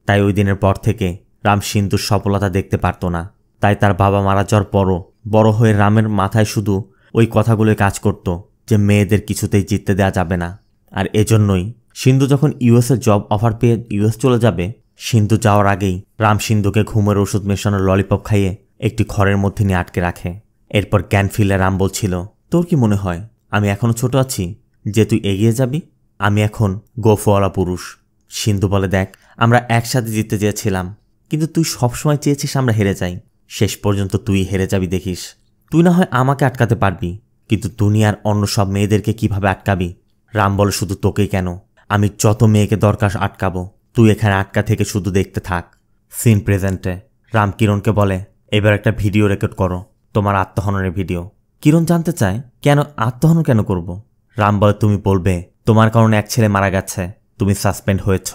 তাই ওই দিনের পর থেকে রাম সিন্ধুর সফলতা দেখতে পারত না। তাই তার বাবা মারা যাওয়ার পরও বড় হয়ে রামের মাথায় শুধু ওই কথাগুলোই কাজ করত যে মেয়েদের কিছুতেই জিততে দেওয়া যাবে না। আর এজন্যই সিন্ধু যখন ইউএসএ জব অফার পেয়ে ইউএস চলে যাবে, সিন্ধু যাওয়ার আগেই রাম সিন্ধুকে ঘুমের ওষুধ মেশানো ললিপপ খাইয়ে একটি ঘরের মধ্যে নিয়ে আটকে রাখে। এরপর জ্ঞান ফিরলে রাম বলছিল, তোর কি মনে হয় আমি এখনো ছোট আছি যে তুই এগিয়ে যাবি? আমি এখন গোফওয়ালা পুরুষ। সিন্ধু বলে, দেখ, আমরা একসাথে জিততে চেয়েছিলাম, কিন্তু তুই সবসময় চেয়েছিস আমরা হেরে যাই। শেষ পর্যন্ত তুই হেরে যাবি দেখিস। তুই না হয় আমাকে আটকাতে পারবি, কিন্তু দুনিয়ার অন্য সব মেয়েদেরকে কিভাবে আটকাবি? রাম বলে, শুধু তোকেই কেন, আমি যত মেয়েকে দরকার আটকাবো। তুই এখানে আটকা থেকে শুধু দেখতে থাক। সিন প্রেজেন্টে রাম কিরণকে বলে, এবার একটা ভিডিও রেকর্ড করো, তোমার আত্মহননের ভিডিও। কিরণ জানতে চায়, কেন আত্মহনন কেন করব? রাম বলে, তুমি বলবে তোমার কারণে এক ছেলে মারা গেছে, তুমি সাসপেন্ড হয়েছ,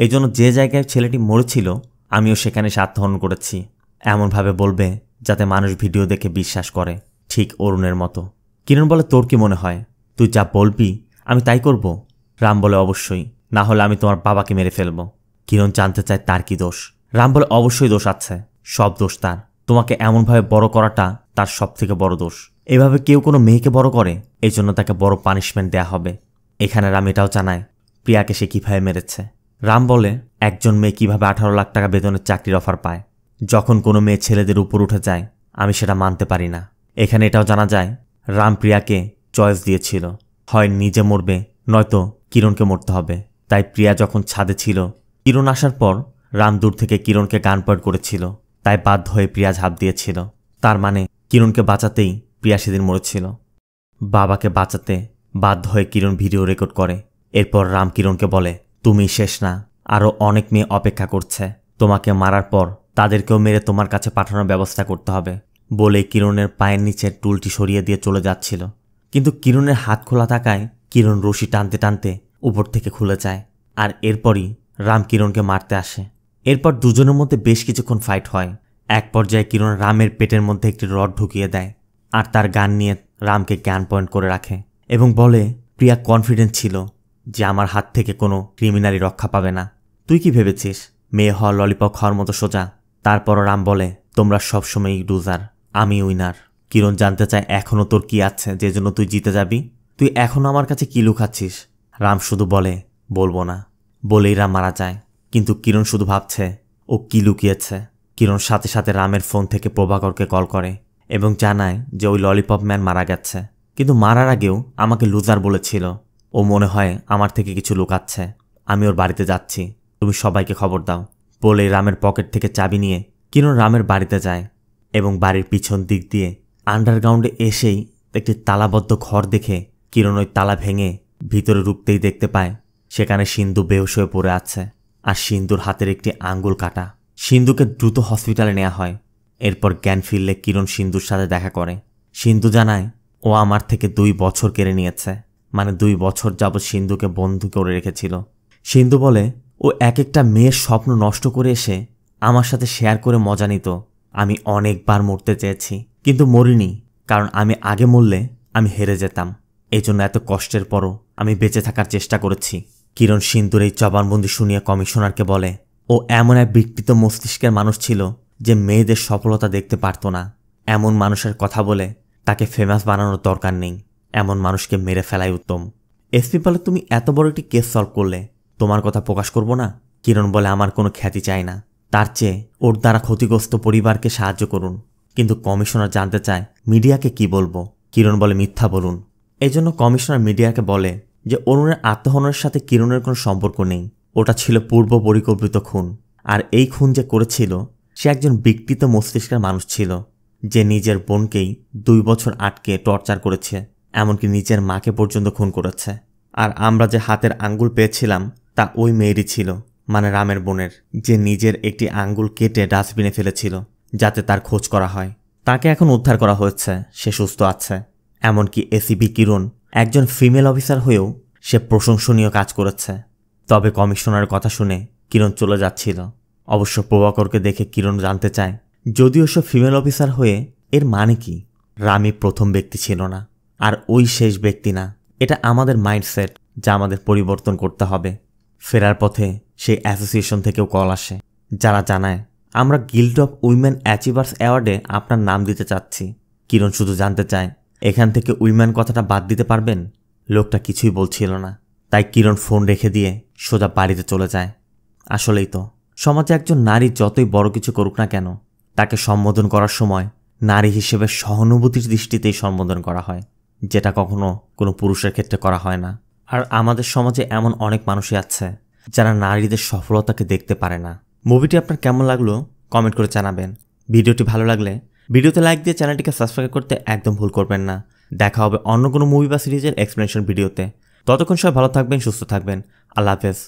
এই জন্য যে জায়গায় ছেলেটি মরেছিল আমিও সেখানে সে আত্মহনন করেছি। এমনভাবে বলবে যাতে মানুষ ভিডিও দেখে বিশ্বাস করে, ঠিক অরুণের মতো। কিরণ বলে, তোর কি মনে হয় তুই যা বলবি আমি তাই করব? রাম বলে, অবশ্যই, না হলে আমি তোমার বাবাকে মেরে ফেলব। কিরণ জানতে চায় তার কি দোষ। রাম বলে, অবশ্যই দোষ আছে, সব দোষ তার। তোমাকে এমনভাবে বড় করাটা তার সব থেকে বড় দোষ। এভাবে কেউ কোনো মেয়েকে বড় করে, এই জন্য তাকে বড় পানিশমেন্ট দেয়া হবে। এখানে রাম এটাও জানায় প্রিয়াকে সে কিভাবে মেরেছে। রাম বলে, একজন মেয়ে কিভাবে 18 লাখ টাকা বেতনের চাকরির অফার পায়? যখন কোনো মেয়ে ছেলেদের উপর উঠে যায় আমি সেটা মানতে পারি না। এখানে এটাও জানা যায় রাম প্রিয়াকে চয়েস দিয়েছিল, হয় নিজে মরবে নয়তো কিরণকে মরতে হবে। তাই প্রিয়া যখন ছাদে ছিল, কিরণ আসার পর রাম দূর থেকে কিরণকে গান পয়েন্ট করেছিল, তাই বাধ্য হয়ে প্রিয়া ঝাঁপ দিয়েছিল। তার মানে কিরণকে বাঁচাতেই প্রিয়া সেদিন মরেছিল। বাবাকে বাঁচাতে বাধ্য হয়ে কিরণ ভিডিও রেকর্ড করে। এরপর রাম কিরণকে বলে, তুমি শেষ না, আরও অনেক মেয়ে অপেক্ষা করছে। তোমাকে মারার পর তাদেরকেও মেরে তোমার কাছে পাঠানোর ব্যবস্থা করতে হবে। বলে কিরণের পায়ের নিচের টুলটি সরিয়ে দিয়ে চলে যাচ্ছিল। কিন্তু কিরণের হাত খোলা থাকায় কিরণ রশি টানতে টানতে উপর থেকে খুলে যায়। আর এরপরই রাম কিরণকে মারতে আসে। এরপর দুজনের মধ্যে বেশ কিছুক্ষণ ফাইট হয়। এক পর্যায়ে কিরণ রামের পেটের মধ্যে একটি রড ঢুকিয়ে দেয় আর তার গান নিয়ে রামকে জ্ঞান পয়েন্ট করে রাখে এবং বলে, প্রিয়া কনফিডেন্ট ছিল যে আমার হাত থেকে কোনো ক্রিমিনালই রক্ষা পাবে না। তুই কি ভেবেছিস মেয়ে হওয়া ললিপপ খাওয়ার মতো সোজা? তারপরও রাম বলে, তোমরা সবসময়ই লুজার, আমি উইনার। কিরণ জানতে চায় এখনও তোর কি আছে যে জন্য তুই জিতে যাবি? তুই এখনও আমার কাছে কি লুকাচ্ছিস? রাম শুধু বলে, বলবো না। বলেই রাম মারা যায়। কিন্তু কিরণ শুধু ভাবছে ও কি লুকিয়েছে। কিরণ সাথে সাথে রামের ফোন থেকে প্রভাকরকে কল করে এবং জানায় যে ওই ললিপপ ম্যান মারা গেছে, কিন্তু মারার আগেও আমাকে লুজার বলেছিল। ও মনে হয় আমার থেকে কিছু লুকাচ্ছে। আমি ওর বাড়িতে যাচ্ছি, তুমি সবাইকে খবর দাও। বলে রামের পকেট থেকে চাবি নিয়ে কিরণ রামের বাড়িতে যায় এবং বাড়ির পিছন দিক দিয়ে আন্ডারগ্রাউন্ডে এসেই একটি তালাবদ্ধ ঘর দেখে কিরণ ওই তালা ভেঙে ভিতরে ঢুকতেই দেখতে পায় সেখানে সিন্ধু বেহুশ হয়ে পড়ে আছে আর সিন্ধুর হাতের একটি আঙ্গুল কাটা। সিন্ধুকে দ্রুত হসপিটালে নেওয়া হয়। এরপর জ্ঞান ফিরলে কিরণ সিন্ধুর সাথে দেখা করে। সিন্ধু জানায় ও আমার থেকে 2 বছর কেড়ে নিয়েছে, মানে 2 বছর যাবৎ সিন্ধুকে বন্ধু করে রেখেছিল। সিন্ধু বলে ও এক একটা মেয়ের স্বপ্ন নষ্ট করে এসে আমার সাথে শেয়ার করে মজা নিত। আমি অনেকবার মরতে চেয়েছি কিন্তু মরিনি, কারণ আমি আগে মরলে আমি হেরে যেতাম। এই জন্য এত কষ্টের পরও আমি বেঁচে থাকার চেষ্টা করেছি। কিরণ সিন্ধুর এই জবানবন্দি শুনিয়ে কমিশনারকে বলে ও এমন এক বিকৃত মস্তিষ্কের মানুষ ছিল যে মেয়েদের সফলতা দেখতে পারত না। এমন মানুষের কথা বলে তাকে ফেমাস বানানোর দরকার নেই, এমন মানুষকে মেরে ফেলাই উত্তম। এসপি বলে, তুমি এত বড় একটি কেস সলভ করলে, তোমার কথা প্রকাশ করব না? কিরণ বলে, আমার কোনো খ্যাতি চাই না, তার চেয়ে ওর দ্বারা ক্ষতিগ্রস্ত পরিবারকে সাহায্য করুন। কিন্তু কমিশনার জানতে চায় মিডিয়াকে কি বলবো। কিরণ বলে, মিথ্যা বলুন। এই জন্য কমিশনার মিডিয়াকে বলে যে অরুণের আত্মহননের সাথে কিরণের কোনো সম্পর্ক নেই, ওটা ছিল পূর্ব পরিকল্পিত খুন। আর এই খুন যে করেছিল সে একজন বিকৃত মস্তিষ্কের মানুষ ছিল যে নিজের বোনকেই 2 বছর আটকে টর্চার করেছে, এমনকি নিজের মাকে পর্যন্ত খুন করেছে। আর আমরা যে হাতের আঙ্গুল পেয়েছিলাম তা ওই মেয়েরই ছিল, মানে রামের বোনের, যে নিজের একটি আঙ্গুল কেটে ডাস্টবিনে ফেলেছিল যাতে তার খোঁজ করা হয়। তাকে এখন উদ্ধার করা হয়েছে, সে সুস্থ আছে। এমনকি এসিপি কিরণ একজন ফিমেল অফিসার হয়েও সে প্রশংসনীয় কাজ করেছে। তবে কমিশনারের কথা শুনে কিরণ চলে যাচ্ছিল। অবশ্য প্রভাকরকে দেখে কিরণ জানতে চায় যদিও সে ফিমেল অফিসার হয়ে এর মানে কি? রামই প্রথম ব্যক্তি ছিল না, আর ওই শেষ ব্যক্তি না। এটা আমাদের মাইন্ডসেট যা আমাদের পরিবর্তন করতে হবে। ফেরার পথে সেই অ্যাসোসিয়েশন থেকেও কল আসে যারা জানায় আমরা গিল্ড অফ উইমেন অ্যাচিভার্স অ্যাওয়ার্ডে আপনার নাম দিতে চাচ্ছি। কিরণ শুধু জানতে চায় এখান থেকে উইমেন কথাটা বাদ দিতে পারবেন? লোকটা কিছুই বলছিল না, তাই কিরণ ফোন রেখে দিয়ে সোজা বাড়িতে চলে যায়। আসলেই তো, সমাজে একজন নারী যতই বড় কিছু করুক না কেন, তাকে সম্বোধন করার সময় নারী হিসেবে সহানুভূতির দৃষ্টিতেই সম্বোধন করা হয়, যেটা কখনো কোনো পুরুষের ক্ষেত্রে করা হয় না। আর আমাদের সমাজে এমন অনেক মানুষই আছে যারা নারীদের সফলতাকে দেখতে পারে না। মুভিটি আপনার কেমন লাগলো কমেন্ট করে জানাবেন। ভিডিওটি ভালো লাগলে ভিডিওতে লাইক দিয়ে চ্যানেলটিকে সাবস্ক্রাইব করতে একদম ভুল করবেন না। দেখা হবে অন্য কোনো মুভি বা সিরিজের এক্সপ্লেনেশন ভিডিওতে। ততক্ষণ সবাই ভালো থাকবেন, সুস্থ থাকবেন। আল্লাহ হাফেজ।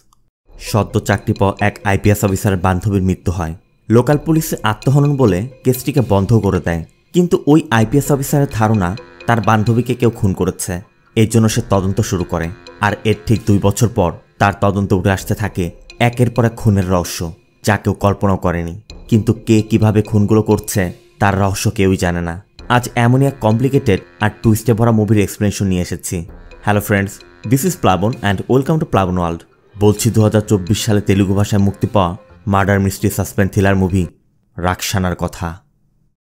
সদ্য চাকরি পাওয়া এক আইপিএস অফিসারের বান্ধবীর মৃত্যু হয়। লোকাল পুলিশে আত্মহনন বলে কেসটিকে বন্ধ করে দেয়, কিন্তু ওই আইপিএস অফিসারের ধারণা তার বান্ধবীকে কেউ খুন করেছে। এর জন্য সে তদন্ত শুরু করে। আর এর ঠিক 2 বছর পর তার তদন্ত উঠে আসতে থাকে একের পর এক খুনের রহস্য, যা কেউ কল্পনাও করেনি। কিন্তু কে কিভাবে খুনগুলো করছে তার রহস্য কেউই জানে না। আজ এমনই এক কমপ্লিকেটেড আর টুইস্টে ভরা মুভির এক্সপ্লেনেশন নিয়ে এসেছি। Hello friends, this is Plabon and welcome to Plabon world. বলছি 2024 সালে তেলুগু ভাষায় মুক্তি পাওয়া murder mystery suspense thriller movie রাকসানার কথা।